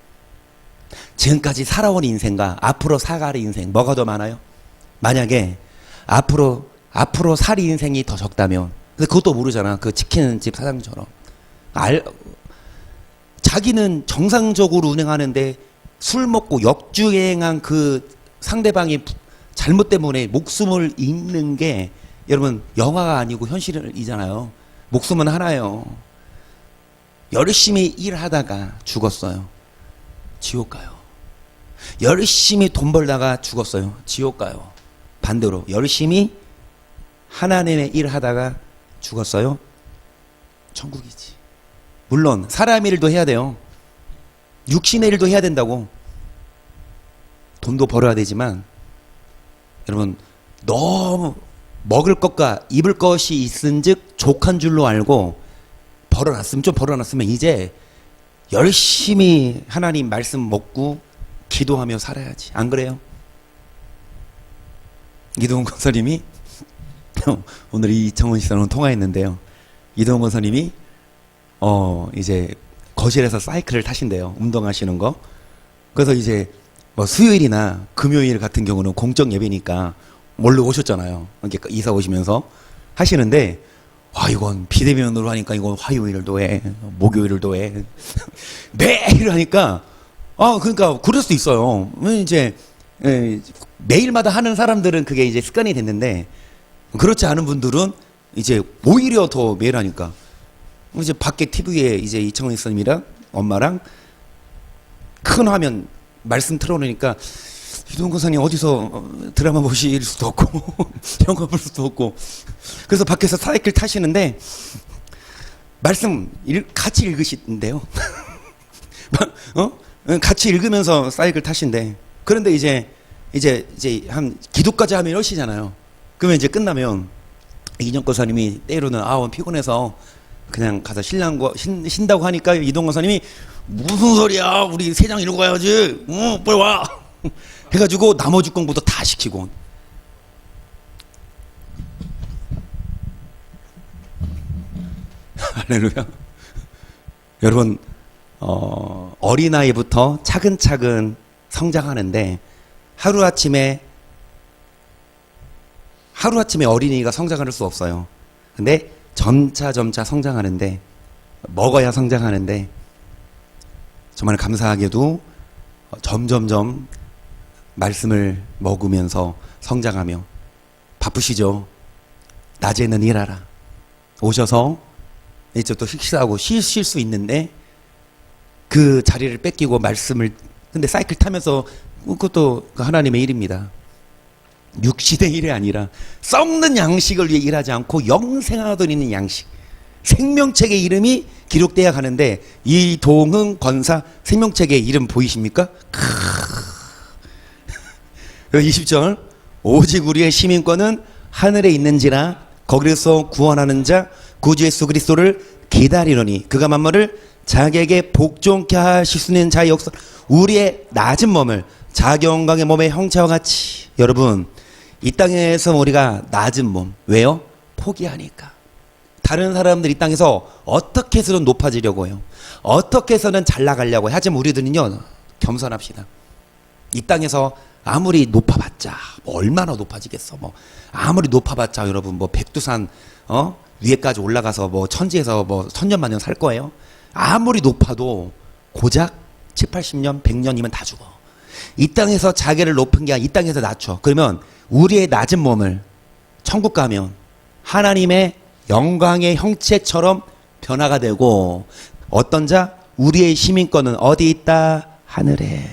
지금까지 살아온 인생과 앞으로 살아갈 인생 뭐가 더 많아요? 만약에 앞으로 살 인생이 더 적다면 근데 그것도 모르잖아. 그 치킨집 사장처럼 자기는 정상적으로 운행하는데 술 먹고 역주행한 그 상대방의 잘못 때문에 목숨을 잃는 게 여러분 영화가 아니고 현실이잖아요. 목숨은 하나예요. 열심히 일하다가 죽었어요. 지옥 가요. 열심히 돈 벌다가 죽었어요. 지옥 가요. 반대로 열심히 하나님의 일하다가 죽었어요. 천국이지. 물론 사람 일도 해야 돼요. 육신의 일도 해야 된다고. 돈도 벌어야 되지만 여러분 너무 먹을 것과 입을 것이 있은즉 족한 줄로 알고 좀 벌어놨으면 이제 열심히 하나님 말씀 먹고 기도하며 살아야지. 안 그래요? 이동훈 권사님이 오늘 이청원 씨랑 통화했는데요. 이동훈 권사님이 이제 거실에서 사이클을 타신대요. 운동하시는 거. 그래서 이제 뭐 수요일이나 금요일 같은 경우는 공적 예배니까 몰래 오셨잖아요. 이렇게 이사 오시면서 하시는데, 이건 비대면으로 하니까 이건 화요일도 해, 목요일도 해. 매일 하니까, 그러니까 그럴 수도 있어요. 이제, 매일마다 하는 사람들은 그게 이제 습관이 됐는데, 그렇지 않은 분들은 이제 오히려 더 매일 하니까. 이제 밖에 TV에 이제 이청원 선생님이랑 엄마랑 큰 화면 말씀 틀어놓으니까 이동훈 권사님 어디서 드라마 보실 수도 없고 영화 볼 수도 없고 그래서 밖에서 사이클 타시는데 말씀 같이 읽으시는데요. 같이 읽으면서 사이클 타신대. 그런데 이제 한 기도까지 하면 10시잖아요. 그러면 이제 끝나면 이정 권사님이 때로는 피곤해서 그냥 가서 쉰다고 하니까 이동 권사님이 무슨 소리야, 우리 세장 읽어야지, 빨리 와 해가지고 나머지 공부도 다 시키고. 할렐루야. 여러분 어린아이부터 차근차근 성장하는데 하루아침에 어린이가 성장할 수 없어요. 근데 점차 성장하는데, 먹어야 성장하는데, 정말 감사하게도 점점점 말씀을 먹으면서 성장하며. 바쁘시죠? 낮에는 일하라. 오셔서 이제 또 식사하고 쉬실 수 있는데 그 자리를 뺏기고 말씀을, 근데 사이클 타면서 그것도 하나님의 일입니다. 육신의 일이 아니라 썩는 양식을 위해 일하지 않고 영생하도록 있는 양식, 생명책의 이름이 기록돼야 가는데 이동흥 권사 생명책의 이름 보이십니까? 20절 오직 우리의 시민권은 하늘에 있는지라 거기서 구원하는 자 구주 예수 그리스도를 기다리노니 그가 만물을 자기에게 복종케 하실 수 있는 자의 역사, 우리의 낮은 몸을 자기 영광의 몸의 형체와 같이. 여러분 이 땅에서 우리가 낮은 몸, 왜요? 포기하니까. 다른 사람들 이 땅에서 어떻게 해서든 높아지려고 해요. 어떻게 해서는 잘 나가려고 해요. 하지만 우리들은요, 겸손합시다. 이 땅에서 아무리 높아봤자 얼마나 높아지겠어. 아무리 높아봤자 여러분 백두산 위에까지 올라가서 천지에서 천년만년 살 거예요. 아무리 높아도 고작 7, 80년, 100년이면 다 죽어. 이 땅에서 자기를 높은 게 아니라 이 땅에서 낮춰. 그러면 우리의 낮은 몸을 천국 가면 하나님의 영광의 형체처럼 변화가 되고, 어떤 자? 우리의 시민권은 어디 있다? 하늘에.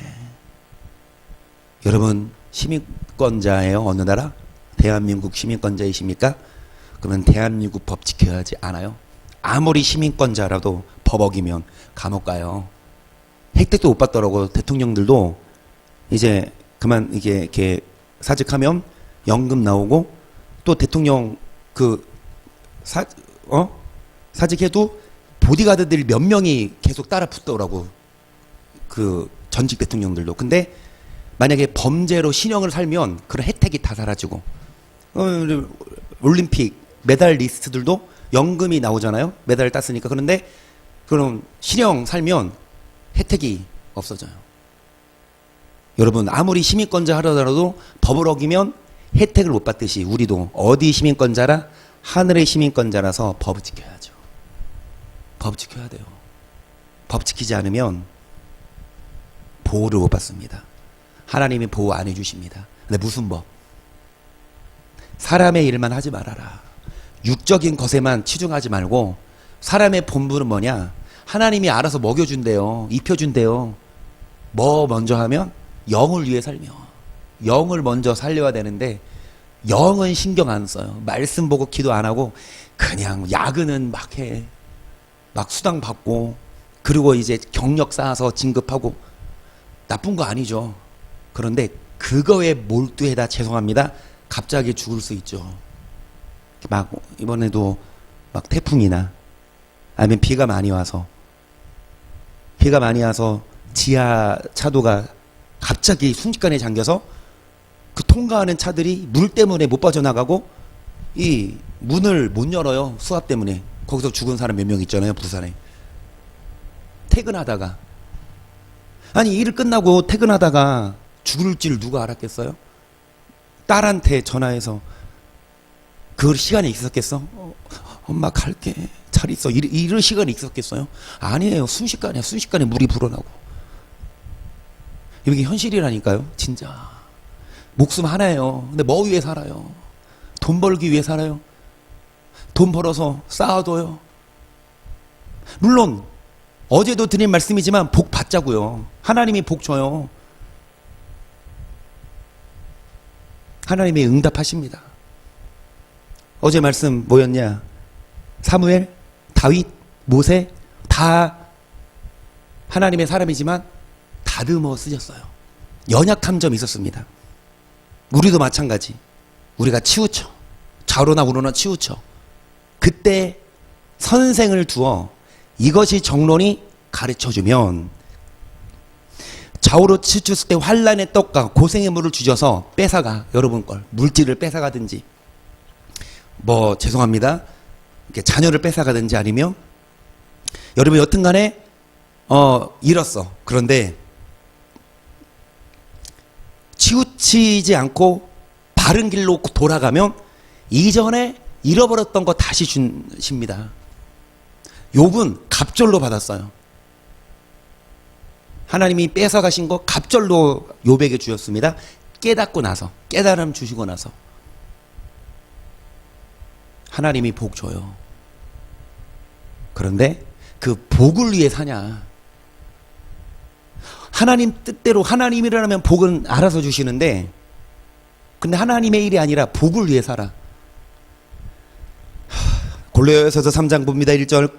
여러분 시민권자예요? 어느 나라? 대한민국 시민권자이십니까? 그러면 대한민국 법 지켜야 하지 않아요? 아무리 시민권자라도 법 어기면 감옥 가요. 혜택도 못 받더라고. 대통령들도 이제 그만 이렇게 사직하면 연금 나오고, 또 대통령 사직해도 보디가드들 몇 명이 계속 따라 붙더라고. 그 전직 대통령들도. 근데 만약에 범죄로 신형을 살면 그런 혜택이 다 사라지고, 올림픽 메달리스트들도 연금이 나오잖아요. 메달을 땄으니까. 그런데 그럼 신형 살면 혜택이 없어져요. 여러분 아무리 시민권자 하더라도 법을 어기면 혜택을 못 받듯이 우리도 어디 시민권자라? 하늘의 시민권자라서 법을 지켜야죠. 법 지켜야 돼요. 법 지키지 않으면 보호를 못 받습니다. 하나님이 보호 안 해주십니다. 근데 무슨 법? 사람의 일만 하지 말아라. 육적인 것에만 치중하지 말고 사람의 본분은 뭐냐? 하나님이 알아서 먹여준대요. 입혀준대요. 뭐 먼저 하면? 영을 위해 살며. 영을 먼저 살려야 되는데 영은 신경 안 써요. 말씀 보고 기도 안 하고 그냥 야근은 막 해. 막 수당 받고 그리고 이제 경력 쌓아서 진급하고 나쁜 거 아니죠. 그런데 그거에 몰두해다 죄송합니다. 갑자기 죽을 수 있죠. 막 이번에도 막 태풍이나 아니면 비가 많이 와서 지하 차도가 갑자기 순식간에 잠겨서 그 통과하는 차들이 물 때문에 못 빠져나가고 이 문을 못 열어요. 수압 때문에. 거기서 죽은 사람 몇 명 있잖아요. 부산에. 퇴근하다가 아니 일을 끝나고 퇴근하다가 죽을 줄 누가 알았겠어요? 딸한테 전화해서 그 시간에 있었겠어? 엄마 갈게. 잘 있어. 이럴 시간이 있었겠어요? 아니에요. 순식간에 물이 불어나고. 이게 현실이라니까요. 진짜. 목숨 하나예요. 근데 뭐 위해 살아요? 돈 벌기 위해 살아요. 돈 벌어서 쌓아둬요. 물론 어제도 드린 말씀이지만 복 받자고요. 하나님이 복 줘요. 하나님이 응답하십니다. 어제 말씀 뭐였냐? 사무엘, 다윗, 모세 다 하나님의 사람이지만 다듬어 쓰셨어요. 연약한 점이 있었습니다. 우리도 마찬가지. 우리가 치우쳐. 좌로나 우로나 치우쳐. 그때 선생을 두어 이것이 정론이 가르쳐주면 좌우로 치우쳤을 때 환란의 떡과 고생의 물을 주셔서 뺏어가. 여러분 걸 물질을 뺏어가든지 뭐 죄송합니다. 이렇게 자녀를 뺏어가든지 아니면 여러분 여튼간에 잃었어. 그런데 치우치지 않고 바른 길로 돌아가면 이전에 잃어버렸던 거 다시 주십니다. 욥은 갑절로 받았어요. 하나님이 뺏어가신 거 갑절로 욥에게 주셨습니다. 깨닫고 나서, 깨달음 주시고 나서 하나님이 복 줘요. 그런데 그 복을 위해 사냐? 하나님 뜻대로 하나님이라면 복은 알아서 주시는데 근데 하나님의 일이 아니라 복을 위해 살아. 골로새서 3장 봅니다. 1절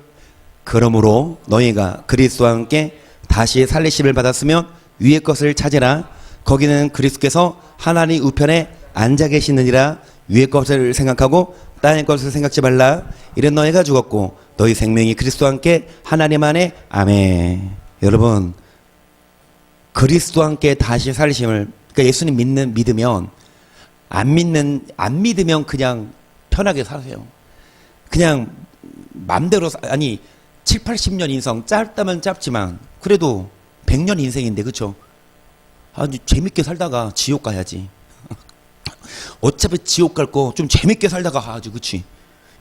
그러므로 너희가 그리스도와 함께 다시 살리심을 받았으면 위의 것을 찾으라. 거기는 그리스도께서 하나님 우편에 앉아 계시느니라. 위의 것을 생각하고 땅의 것을 생각지 말라. 이런 너희가 죽었고 너희 생명이 그리스도와 함께 하나님 안에. 아멘. 여러분 그리스도와 함께 다시 살리심을 그러니까 예수님 믿으면 안 믿으면 그냥 편하게 사세요. 그냥 맘대로 아니 7, 80년 인생 짧다면 짧지만 그래도 100년 인생인데 그쵸? 아주 재밌게 살다가 지옥 가야지. 어차피 지옥 갈 거 좀 재밌게 살다가 가야지. 그치?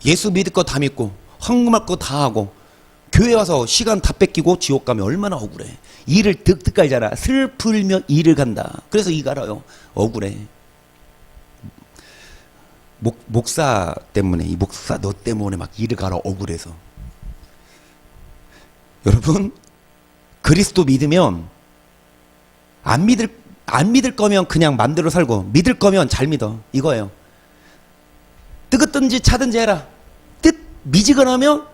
예수 믿을 거 다 믿고 헌금할 거 다 하고 교회 와서 시간 다 뺏기고 지옥 가면 얼마나 억울해. 일을 득득 깔잖아. 슬플며 일을 간다. 그래서 이 갈아요. 억울해. 목사 때문에 이 목사 너 때문에 막 일을 갈아. 억울해서. 여러분 그리스도 믿으면 안 믿을 거면 그냥 맘대로 살고 믿을 거면 잘 믿어. 이거예요. 뜨겁든지 차든지 해라. 뜻 미지근하면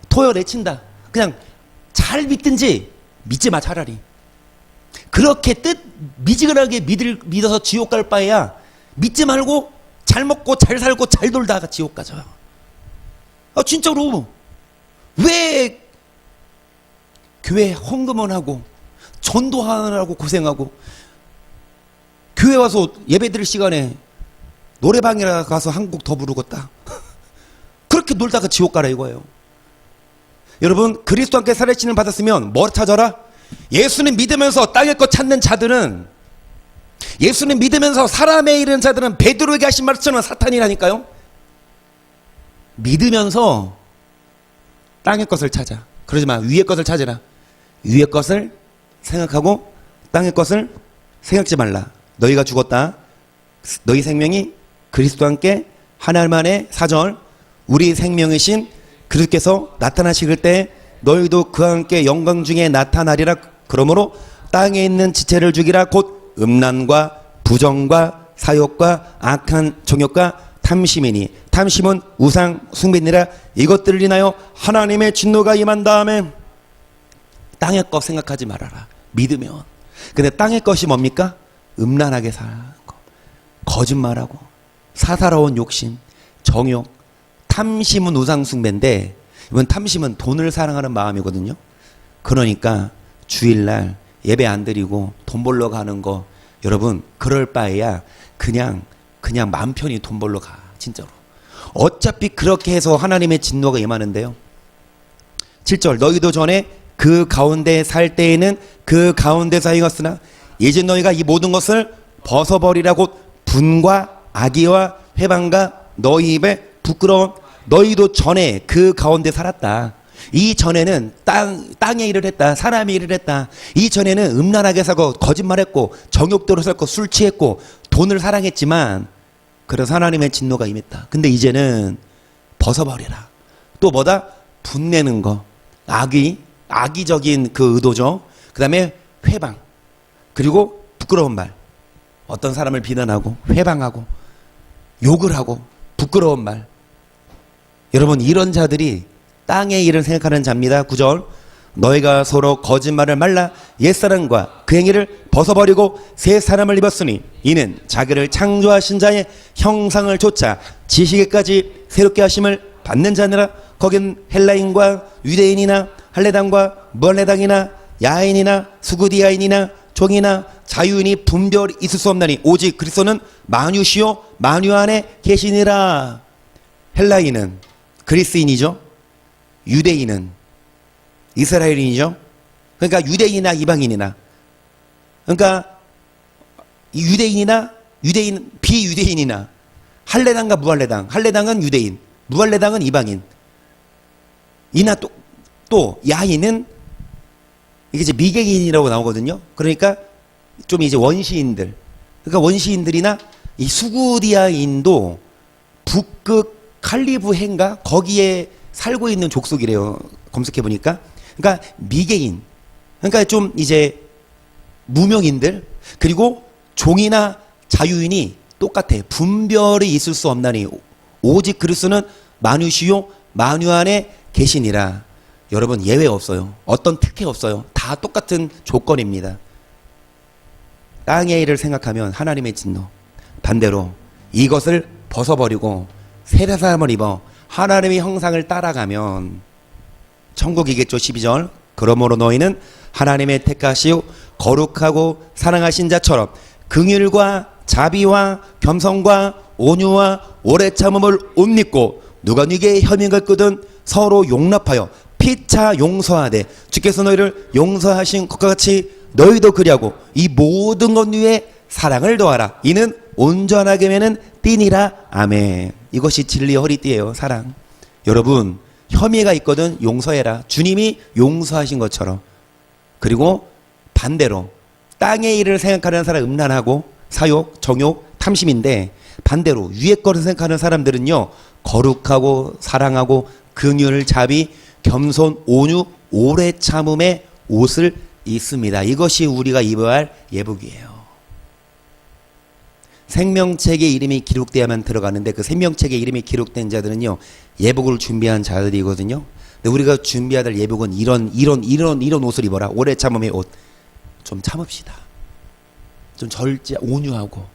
토요 내친다. 그냥 잘 믿든지 믿지 마. 차라리 그렇게 뜻 미지근하게 믿어서 지옥 갈 바에야 믿지 말고 잘 먹고 잘 살고 잘 놀다가 지옥 가자. 아 진짜로. 왜 교회 헌금원 하고 전도하느라고 고생하고 교회 와서 예배 드릴 시간에 노래방이라 가서 한 곡 더 부르고 딱 그렇게 놀다가 지옥 가라 이거예요. 여러분 그리스도 함께 살아계심을 받았으면 뭘 찾아라? 예수님 믿으면서 땅의 것 찾는 자들은 예수님 믿으면서 사람의 이르는 자들은 베드로에게 하신 말처럼 사탄이라니까요. 믿으면서 땅의 것을 찾아. 그러지 마. 위의 것을 찾으라. 위의 것을 생각하고 땅의 것을 생각지 말라. 너희가 죽었다. 너희 생명이 그리스도와 함께 하나님 안에 4절 우리 생명이신 그리스도께서 나타나실 때 너희도 그와 함께 영광 중에 나타나리라. 그러므로 땅에 있는 지체를 죽이라. 곧 음란과 부정과 사욕과 악한 정욕과 탐심이니 탐심은 우상 숭배니라. 이것들을 인하여 하나님의 진노가 임한 다음에 땅의 것 생각하지 말아라. 믿으면. 근데 땅의 것이 뭡니까? 음란하게 사는 거, 거짓말하고 사사로운 욕심, 정욕. 탐심은 우상 숭배인데 이번 탐심은 돈을 사랑하는 마음이거든요. 그러니까 주일날 예배 안 드리고 돈 벌러 가는 거, 여러분 그럴 바에야 그냥 마음 편히 돈 벌러 가. 진짜로. 어차피 그렇게 해서 하나님의 진노가 임하는데요. 7절 너희도 전에 그 가운데 살 때에는 그 가운데 사이었으나 이제 너희가 이 모든 것을 벗어버리라고 분과 악의와 회방과 너희 입에 부끄러운. 너희도 전에 그 가운데 살았다. 이 전에는 땅의 일을 했다. 사람의 일을 했다. 이 전에는 음란하게 살고 거짓말했고 정욕대로 살고 술 취했고 돈을 사랑했지만 그래서 하나님의 진노가 임했다. 근데 이제는 벗어버리라. 또 뭐다? 분내는 거. 악의적인 그 의도죠. 그 다음에 회방. 그리고 부끄러운 말. 어떤 사람을 비난하고 회방하고 욕을 하고 부끄러운 말. 여러분 이런 자들이 땅의 일을 생각하는 자입니다. 9절 너희가 서로 거짓말을 말라 옛사람과 그 행위를 벗어버리고 새 사람을 입었으니 이는 자기를 창조하신 자의 형상을 좇아 지식에까지 새롭게 하심을 받는 자니라. 거긴 헬라인과 유대인이나 할레당과 무할레당이나 야인이나 수구디아인이나 종이나 자유인이 분별이 있을 수 없나니 오직 그리스도는 만유시요 만유 안에 계시니라. 헬라인은 그리스인이죠. 유대인은 이스라엘인이죠. 그러니까 유대인이나 이방인이나, 그러니까 유대인 비유대인이나 할레당과 무할레당. 할레당은 유대인, 무할레당은 이방인. 이나 또 야인은 이게 이제 미개인이라고 나오거든요. 그러니까 좀 이제 원시인들. 그러니까 원시인들이나 이 수구디아인도 북극 칼리브해인가 거기에 살고 있는 족속이래요. 검색해 보니까. 그러니까 미개인. 그러니까 좀 이제 무명인들. 그리고 종이나 자유인이 똑같아. 분별이 있을 수 없나니 오직 그리스도는 만유시요 만유 안에 계시니라. 여러분 예외 없어요. 어떤 특혜 없어요. 다 똑같은 조건입니다. 땅의 일을 생각하면 하나님의 진노. 반대로 이것을 벗어버리고 새 사람을 입어 하나님의 형상을 따라가면 천국이겠죠. 12절 그러므로 너희는 하나님의 택하시오 거룩하고 사랑하신 자처럼 긍휼과 자비와 겸손과 온유와 오래 참음을 옷 입고 누가 네게 혐의를 끄든 서로 용납하여 피차 용서하되 주께서 너희를 용서하신 것과 같이 너희도 그리하고 이 모든 것 위에 사랑을 더하라. 이는 온전하게 매는 띠니라. 아멘. 이것이 진리의 허리띠예요. 사랑. 여러분 혐의가 있거든 용서해라. 주님이 용서하신 것처럼. 그리고 반대로 땅의 일을 생각하는 사람 음란하고 사욕, 정욕, 탐심인데 반대로 위의 거를 생각하는 사람들은요 거룩하고 사랑하고 긍휼, 자비, 겸손, 온유, 오래 참음의 옷을 입습니다. 이것이 우리가 입어야 할 예복이에요. 생명책에 이름이 기록되어야만 들어가는데 그 생명책에 이름이 기록된 자들은요 예복을 준비한 자들이거든요. 근데 우리가 준비해야 될 예복은 이런 옷을 입어라. 오래 참음의 옷. 좀 참읍시다. 좀 온유하고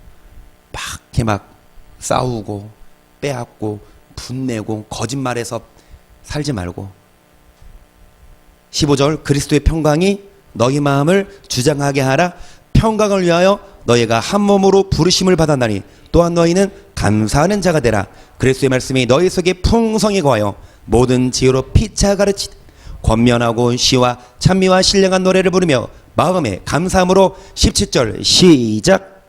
막 이렇게 막 싸우고 빼앗고 분내고 거짓말해서 살지 말고. 15절 그리스도의 평강이 너희 마음을 주장하게 하라. 평강을 위하여 너희가 한 몸으로 부르심을 받았나니 또한 너희는 감사하는 자가 되라. 그리스도의 말씀이 너희 속에 풍성히 거하여 모든 지혜로 피차 가르치 권면하고 시와 찬미와 신령한 노래를 부르며 마음에 감사함으로. 17절 시작.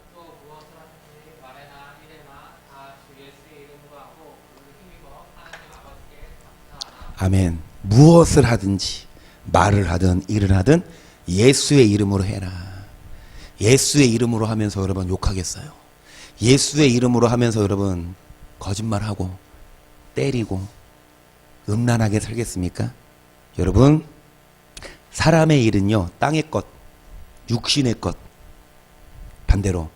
아멘. 무엇을 하든지 말을 하든 일을 하든 예수의 이름으로 해라. 예수의 이름으로 하면서 여러분 욕하겠어요? 예수의 이름으로 하면서 여러분 거짓말하고 때리고 음란하게 살겠습니까? 여러분, 사람의 일은요, 땅의 것, 육신의 것, 반대로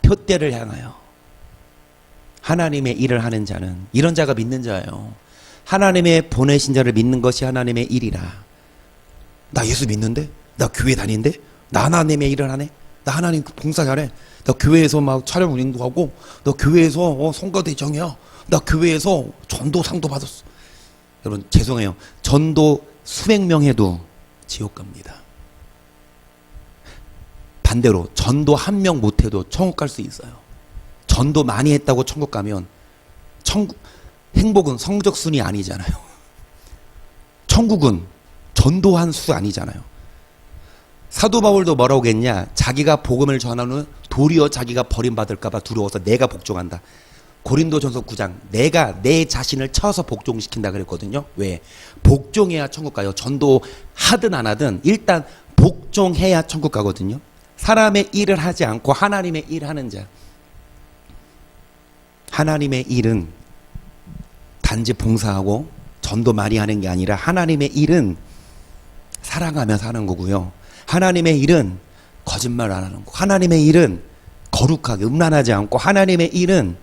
표대를 향하여 하나님의 일을 하는 자는 이런 자가 믿는 자예요. 하나님의 보내신 자를 믿는 것이 하나님의 일이라. 나 예수 믿는데? 나 교회 다니는데? 나 하나님의 일을 하네? 나 하나님 봉사 잘해? 나 교회에서 막 차량 운행도 하고, 나 교회에서 성가대장이야. 나 교회에서 전도상도 받았어. 여러분 죄송해요. 전도 수백 명 해도 지옥 갑니다. 반대로 전도 한 명 못해도 천국 갈 수 있어요. 전도 많이 했다고 천국 가면 행복은 성적 순이 아니잖아요. 천국은 전도한 수 아니잖아요. 사도 바울도 뭐라고 했냐? 자기가 복음을 전하는 도리어 자기가 버림받을까봐 두려워서 내가 복종한다. 고린도전서 9장, 내가 내 자신을 쳐서 복종시킨다 그랬거든요. 왜? 복종해야 천국 가요. 전도하든 안 하든 일단 복종해야 천국 가거든요. 사람의 일을 하지 않고 하나님의 일을 하는 자. 하나님의 일은 단지 봉사하고 전도 많이 하는 게 아니라 하나님의 일은 사랑하며 사는 거고요. 하나님의 일은 거짓말 안 하는 거. 하나님의 일은 거룩하게 음란하지 않고 하나님의 일은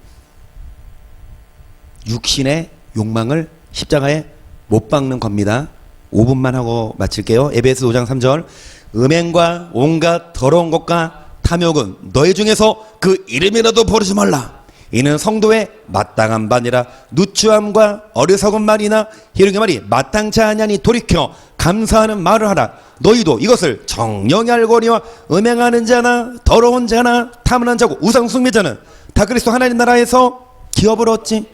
육신의 욕망을 십자가에 못 박는 겁니다. 5분만 하고 마칠게요. 에베소 5장 3절. 음행과 온갖 더러운 것과 탐욕은 너희 중에서 그 이름이라도 버리지 말라. 이는 성도의 마땅한 바니라. 누추함과 어리석은 말이나 희롱의 말이 마땅치 아니하니 돌이켜 감사하는 말을 하라. 너희도 이것을 정령이 알거니와 음행하는 자나 더러운 자나 탐하는 자고 우상 숭배자는 다 그리스도 하나님 나라에서 기업을 얻지.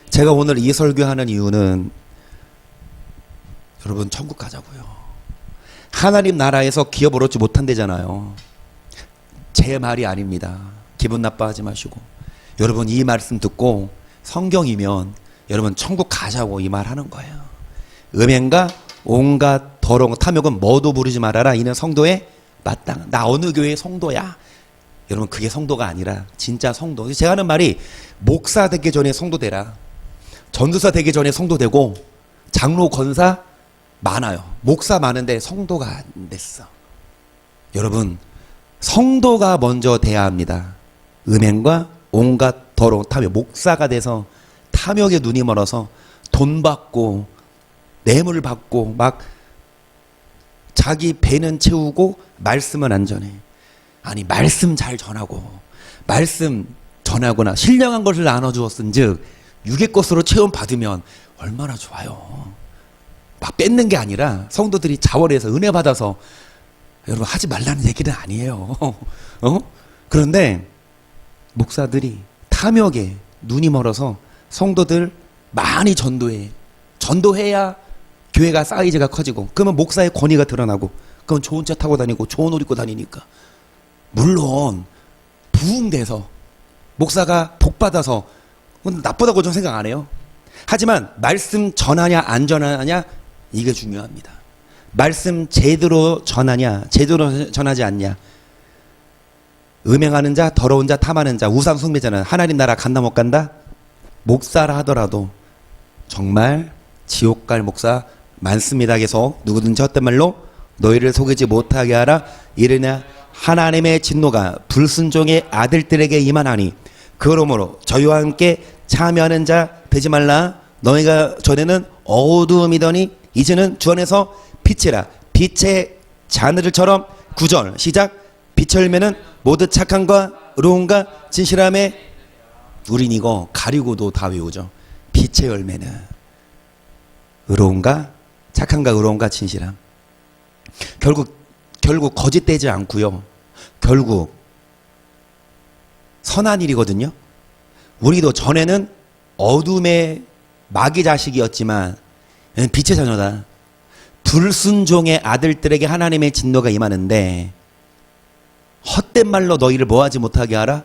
제가 오늘 이 설교하는 이유는 여러분 천국 가자고요. 하나님 나라에서 기업을 얻지 못한대잖아요. 제 말이 아닙니다. 기분 나빠하지 마시고 여러분 이 말씀 듣고 성경이면 여러분 천국 가자고 이 말 하는 거예요. 음행과 온갖 더러운 탐욕은 뭐도 부르지 말아라. 이는 성도의 마땅. 나 어느 교회의 성도야. 여러분 그게 성도가 아니라 진짜 성도. 제가 하는 말이 목사 되기 전에 성도 되라. 전도사 되기 전에 성도 되고 장로 권사 많아요. 목사 많은데 성도가 안 됐어. 여러분 성도가 먼저 돼야 합니다. 음행과 온갖 더러운 탐욕. 목사가 돼서 탐욕에 눈이 멀어서 돈 받고 뇌물 받고 막 자기 배는 채우고 말씀은 안 전해. 아니 말씀 잘 전하고 말씀 전하거나 신령한 것을 나눠주었은즉 육의 것으로 체험 받으면 얼마나 좋아요. 막 뺏는 게 아니라 성도들이 자원해서 은혜 받아서 여러분 하지 말라는 얘기는 아니에요. 그런데 목사들이 탐욕에 눈이 멀어서 성도들 많이 전도해야 교회가 사이즈가 커지고 그러면 목사의 권위가 드러나고 그건 좋은 차 타고 다니고 좋은 옷 입고 다니니까 물론 부흥돼서 목사가 복받아서 나쁘다고 저는 생각 안 해요. 하지만 말씀 전하냐 안 전하냐 이게 중요합니다. 말씀 제대로 전하냐 제대로 전하지 않냐. 음행하는 자 더러운 자 탐하는 자 우상 숭배자는 하나님 나라 간다 못 간다? 목사라 하더라도 정말 지옥 갈 목사 많습니다. 계속 누구든지 헛된 말로 너희를 속이지 못하게 하라. 이르냐 하나님의 진노가 불순종의 아들들에게 임하나니 그러므로 저희와 함께 참여하는 자 되지 말라. 너희가 전에는 어두움이더니 이제는 주 안에서 빛이라. 빛의 자녀들처럼 9절 시작. 빛의 열매는 모두 착함과 의로움과 진실함에. 우린 이거 가리고도 다 외우죠. 빛의 열매는 의로움과 착함과 의로움과 진실함. 결국 거짓되지 않고요. 결국 선한 일이거든요. 우리도 전에는 어둠의 마귀 자식이었지만 빛의 자녀다. 불순종의 아들들에게 하나님의 진노가 임하는데 헛된 말로 너희를 뭐하지 못하게 하라?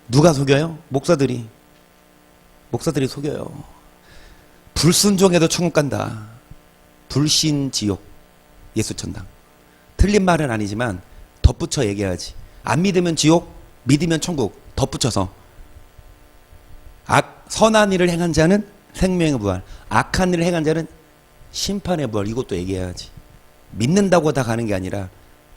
누가 속여요? 목사들이 속여요. 불순종해도 천국 간다. 불신지옥, 예수천당. 틀린 말은 아니지만 덧붙여 얘기해야지. 안 믿으면 지옥, 믿으면 천국. 덧붙여서 선한 일을 행한 자는 생명의 부활, 악한 일을 행한 자는 심판의 부활. 이것도 얘기해야지. 믿는다고 다 가는 게 아니라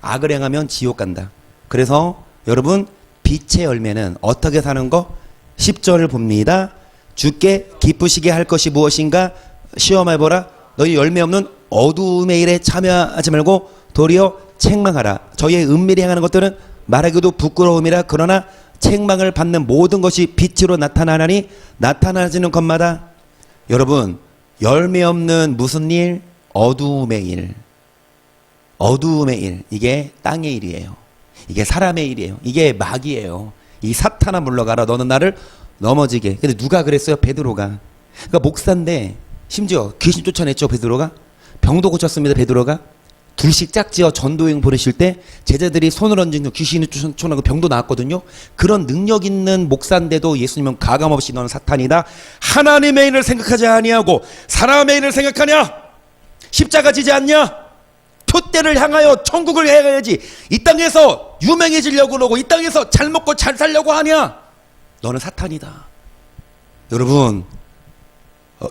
악을 행하면 지옥 간다. 그래서 여러분, 빛의 열매는 어떻게 사는 거? 10절 봅니다. 주께 기쁘시게 할 것이 무엇인가 시험해보라. 너희 열매 없는 어두움의 일에 참여하지 말고 도리어 책망하라. 저희의 은밀히 행하는 것들은 말하기도 부끄러움이라. 그러나 책망을 받는 모든 것이 빛으로 나타나나니 나타나지는 것마다. 여러분, 열매 없는 무슨 일? 어두움의 일. 어두움의 일. 이게 땅의 일이에요. 이게 사람의 일이에요. 이게 마귀예요. 이 사탄아 물러가라. 너는 나를 넘어지게. 근데 누가 그랬어요? 베드로가. 그러니까 목사인데 심지어 귀신 쫓아냈죠. 베드로가. 병도 고쳤습니다. 베드로가. 둘씩 짝지어 전도여행 보내실 때 제자들이 손을 얹은 귀신이 쫓아나고 병도 나았거든요. 그런 능력 있는 목사인데도 예수님은 가감없이 너는 사탄이다. 하나님의 일을 생각하지 아니하고 사람의 일을 생각하냐? 십자가 지지 않냐? 표대를 향하여 천국을 해야지. 이 땅에서 유명해지려고 그러고 이 땅에서 잘 먹고 잘 살려고 하냐? 너는 사탄이다. 여러분,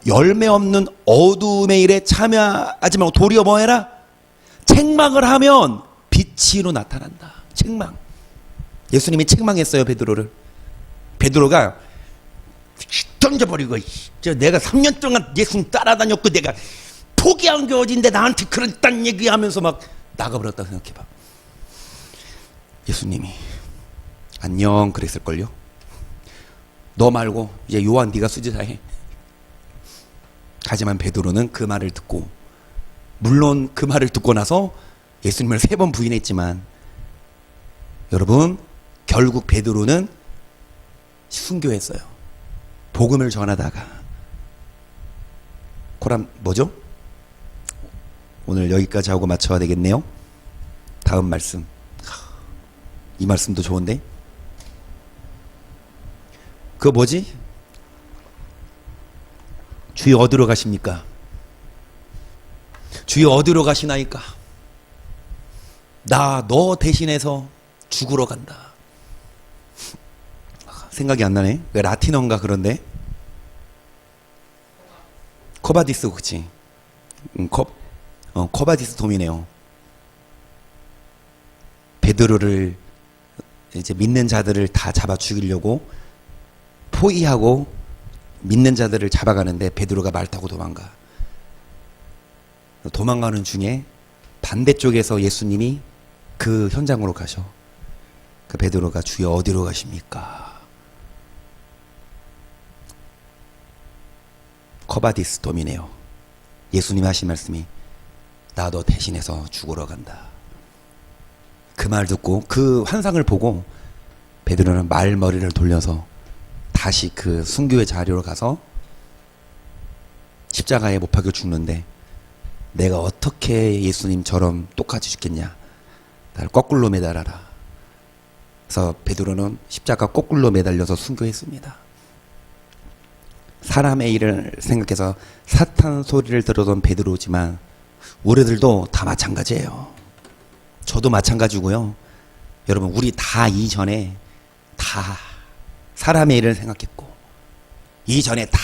열매 없는 어두움의 일에 참여하지 말고 도리어 뭐 해라? 책망을 하면 빛으로 나타난다. 책망. 예수님이 책망했어요. 베드로를. 베드로가 던져버리고, 내가 3년 동안 예수님 따라다녔고 내가 포기한 게 어딘데 나한테 그런 딴 얘기하면서 막 나가버렸다 생각해봐. 예수님이 안녕 그랬을걸요. 너 말고 이제 요한 네가 수지사해. 하지만 베드로는 그 말을 듣고, 물론 그 말을 듣고 나서 예수님을 3번 부인했지만, 여러분, 결국 베드로는 순교했어요. 복음을 전하다가. 코람 뭐죠? 오늘 여기까지 하고 맞춰야 되겠네요. 다음 말씀. 이 말씀도 좋은데. 그거 뭐지? 주여 어디로 가십니까? 주여 어디로 가시나이까? 나 너 대신해서 죽으러 간다. 생각이 안 나네. 라틴어인가 그런데. 코바디스, 그치? 코바디스 돔이네요. 베드로를 이제 믿는 자들을 다 잡아 죽이려고 포위하고 믿는 자들을 잡아가는데 베드로가 말 타고 도망가. 도망가는 중에 반대쪽에서 예수님이 그 현장으로 가셔. 그 베드로가 주여 어디로 가십니까? 코바디스 돔이네요. 예수님 하신 말씀이 나 너 대신해서 죽으러 간다. 그 말 듣고 그 환상을 보고 베드로는 말머리를 돌려서 다시 그 순교의 자리로 가서 십자가에 못 박혀 죽는데, 내가 어떻게 예수님처럼 똑같이 죽겠냐? 나를 거꾸로 매달아라. 그래서 베드로는 십자가 거꾸로 매달려서 순교했습니다. 사람의 일을 생각해서 사탄 소리를 들어던 베드로지만 우리들도 다 마찬가지예요. 저도 마찬가지고요. 여러분, 우리 다 이전에 다 사람의 일을 생각했고 이전에 다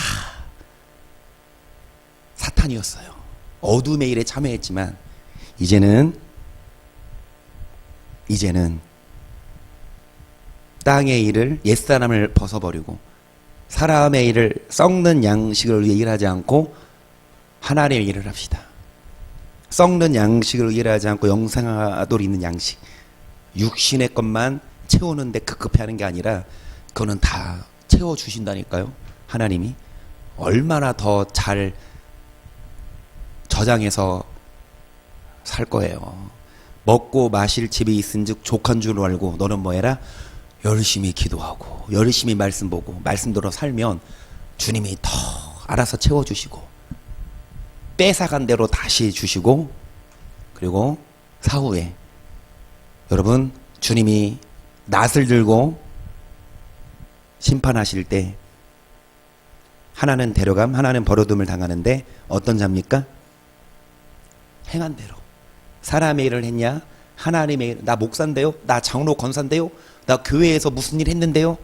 사탄이었어요. 어둠의 일에 참여했지만 이제는 땅의 일을, 옛사람을 벗어버리고 사람의 일을, 썩는 양식을 위해 일하지 않고 하나님의 일을 합시다. 썩는 양식을 일하지 않고 영생하도록 있는 양식, 육신의 것만 채우는데 급급해하는 게 아니라 그거는 다 채워주신다니까요. 하나님이 얼마나 더 잘 저장해서 살 거예요. 먹고 마실 집이 있은즉 족한 줄 알고 너는 뭐 해라? 열심히 기도하고 열심히 말씀 보고 말씀 들어 살면 주님이 더 알아서 채워주시고 뺏어간 대로 다시 주시고, 그리고 사후에 여러분 주님이 낫을 들고 심판하실 때 하나는 데려감, 하나는 버려둠을 당하는데 어떤 자입니까? 행한 대로. 사람의 일을 했냐? 하나님의 일. 나 목사인데요? 나 장로 권사인데요? 나 교회에서 무슨 일 했는데요?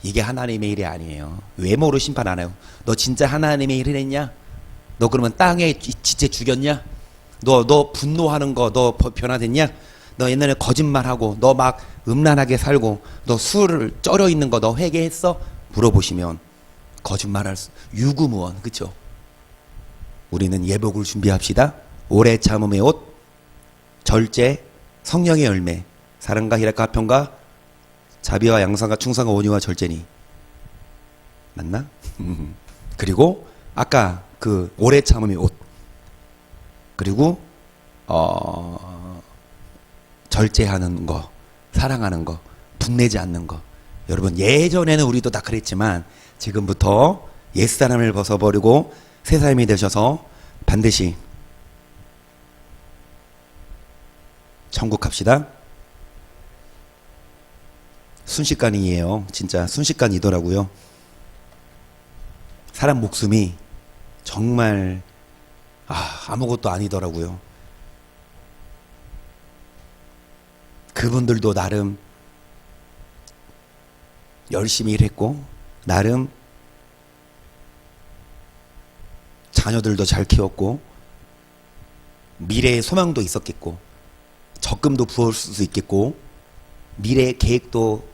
이게 하나님의 일이 아니에요. 외모로 심판 안 해요. 너 진짜 하나님의 일을 했냐? 너 그러면 땅에 지체 죽였냐? 너 분노하는 거 너 변화됐냐? 너 옛날에 거짓말하고 너 막 음란하게 살고 너 술을 쩔어 있는 거 너 회개했어? 물어보시면 거짓말할 수 유구무원. 그렇죠? 우리는 예복을 준비합시다. 오래 참음의 옷, 절제, 성령의 열매, 사랑과 희락과 화평과 자비와 양상과 충성과 온유와 절제니. 맞나? 그리고 아까 그 오래 참음의 옷, 그리고 절제하는 거, 사랑하는 거, 분내지 않는 거. 여러분, 예전에는 우리도 다 그랬지만 지금부터 옛사람을 벗어버리고 새 삶이 되셔서 반드시 천국 갑시다. 순식간이에요. 진짜 순식간이더라고요. 사람 목숨이 정말 아무것도 아니더라고요. 그분들도 나름 열심히 일했고 나름 자녀들도 잘 키웠고 미래의 소망도 있었겠고 적금도 부을 수 있겠고 미래의 계획도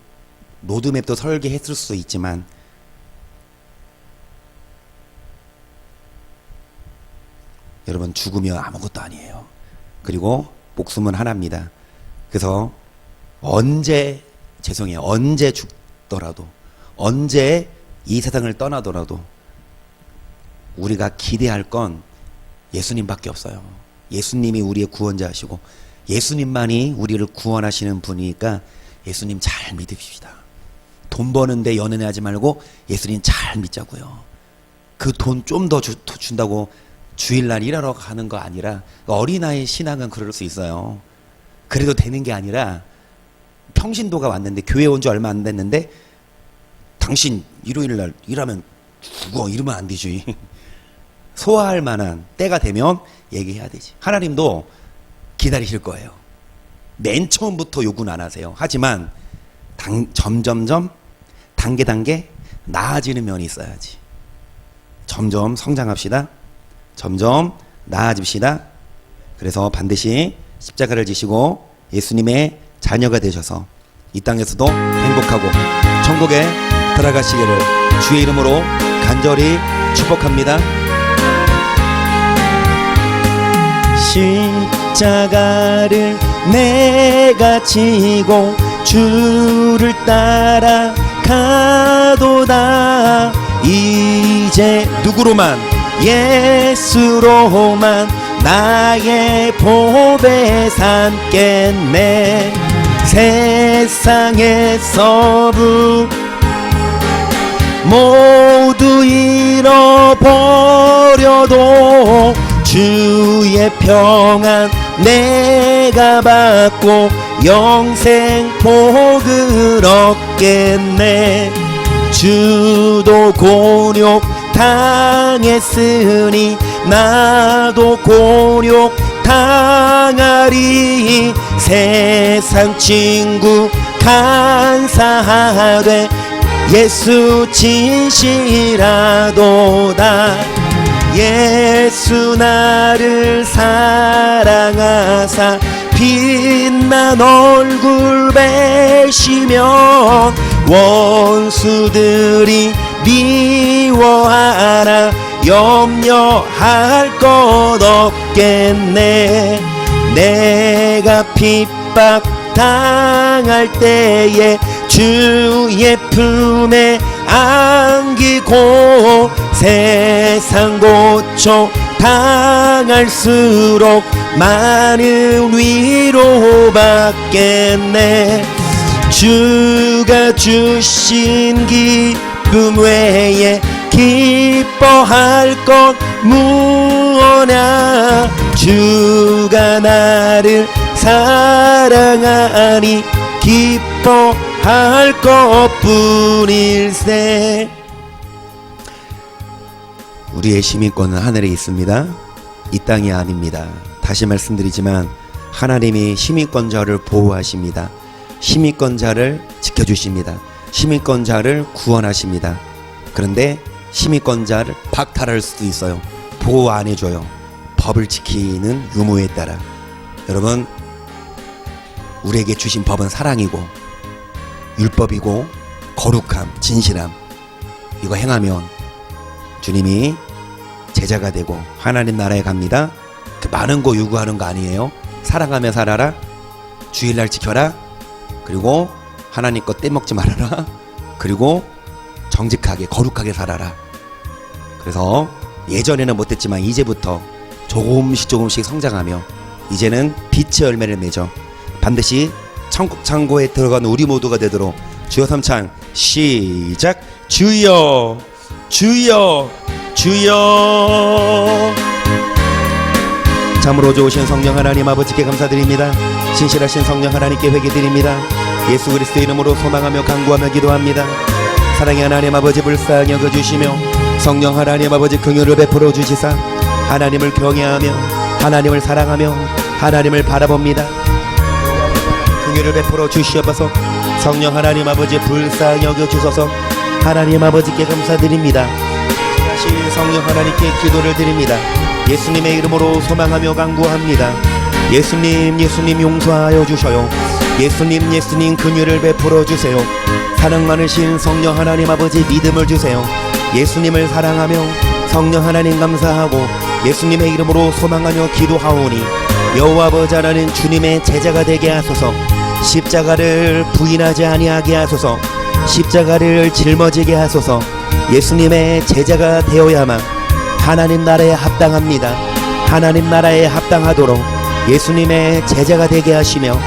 로드맵도 설계했을 수 있지만 여러분, 죽으면 아무것도 아니에요. 그리고 목숨은 하나입니다. 그래서 언제 죽더라도 언제 이 세상을 떠나더라도 우리가 기대할 건 예수님밖에 없어요. 예수님이 우리의 구원자시고 예수님만이 우리를 구원하시는 분이니까 예수님 잘 믿읍시다. 돈 버는데 연연하지 말고 예수님 잘 믿자고요. 그 돈 좀 더 준다고 주일날 일하러 가는 거 아니라, 어린아이 신앙은 그럴 수 있어요. 그래도 되는 게 아니라 평신도가 왔는데 교회 온 지 얼마 안 됐는데 당신 일요일날 일하면 죽어 이러면 안 되지. 소화할 만한 때가 되면 얘기해야 되지. 하나님도 기다리실 거예요. 맨 처음부터 요구는 안 하세요. 하지만 점점점 단계 나아지는 면이 있어야지. 점점 성장합시다. 점점 나아집시다. 그래서 반드시 십자가를 지시고 예수님의 자녀가 되셔서 이 땅에서도 행복하고 천국에 들어가시기를 주의 이름으로 간절히 축복합니다. 십자가를 내가 지고 주를 따라 가도다. 이제 누구로만? 예수로만 나의 보배 삼겠네. 세상에서 모두 잃어버려도 주의 평안 내가 받고 영생 복을 얻겠네. 주도 곤욕 당했으니 나도 곤욕 당하리. 세상 친구 간사하되 예수 진실하도다. 예수 나를 사랑하사 빛난 얼굴 배시면 원수들이 미워하라. 염려할 것 없겠네. 내가 핍박 당할 때에 주의 품에 안기고 세상 고초 당할수록 많은 위로 받겠네. 주가 주신 기쁨 외에 기뻐할 것 무엇냐. 주가 나를 사랑하니 기뻐할 것뿐일세. 우리의 시민권은 하늘에 있습니다. 이 땅이 아닙니다. 다시 말씀드리지만 하나님이 시민권자를 보호하십니다. 시민권자를 지켜주십니다. 시민권자를 구원하십니다. 그런데 시민권자를 박탈할 수도 있어요. 보호 안 해줘요. 법을 지키는 유무에 따라. 여러분, 우리에게 주신 법은 사랑이고 율법이고 거룩함, 진실함, 이거 행하면 주님이 제자가 되고 하나님 나라에 갑니다. 그 많은 거 요구하는 거 아니에요. 사랑하며 살아라, 주일날 지켜라, 그리고 하나님 거 떼먹지 말아라, 그리고 정직하게 거룩하게 살아라. 그래서 예전에는 못했지만 이제부터 조금씩 성장하며 이제는 빛의 열매를 맺어 반드시 천국 창고에 들어가는 우리 모두가 되도록 주여 삼창 시작. 주여 주여 주여. 참으로 좋으신 성령 하나님 아버지께 감사드립니다. 신실하신 성령 하나님께 회개드립니다. 예수 그리스도의 이름으로 소망하며 간구하며 기도합니다. 사랑의 하나님 아버지 불쌍히 여겨주시며 성령 하나님 아버지 긍휼을 베풀어 주시사 하나님을 경외하며 하나님을 사랑하며 하나님을 바라봅니다. 긍휼을 베풀어 주시옵소서. 성령 하나님 아버지 불쌍히 여겨주소서. 하나님 아버지께 감사드립니다. 다시 성령 하나님께 기도를 드립니다. 예수님의 이름으로 소망하며 간구합니다. 예수님 용서하여 주셔요. 예수님 긍휼을 베풀어 주세요. 사랑 많으신 성령 하나님 아버지 믿음을 주세요. 예수님을 사랑하며 성령 하나님 감사하고 예수님의 이름으로 소망하며 기도하오니 여호와 아버지 하나님 주님의 제자가 되게 하소서. 십자가를 부인하지 아니하게 하소서. 십자가를 짊어지게 하소서. 예수님의 제자가 되어야만 하나님 나라에 합당합니다. 하나님 나라에 합당하도록 예수님의 제자가 되게 하시며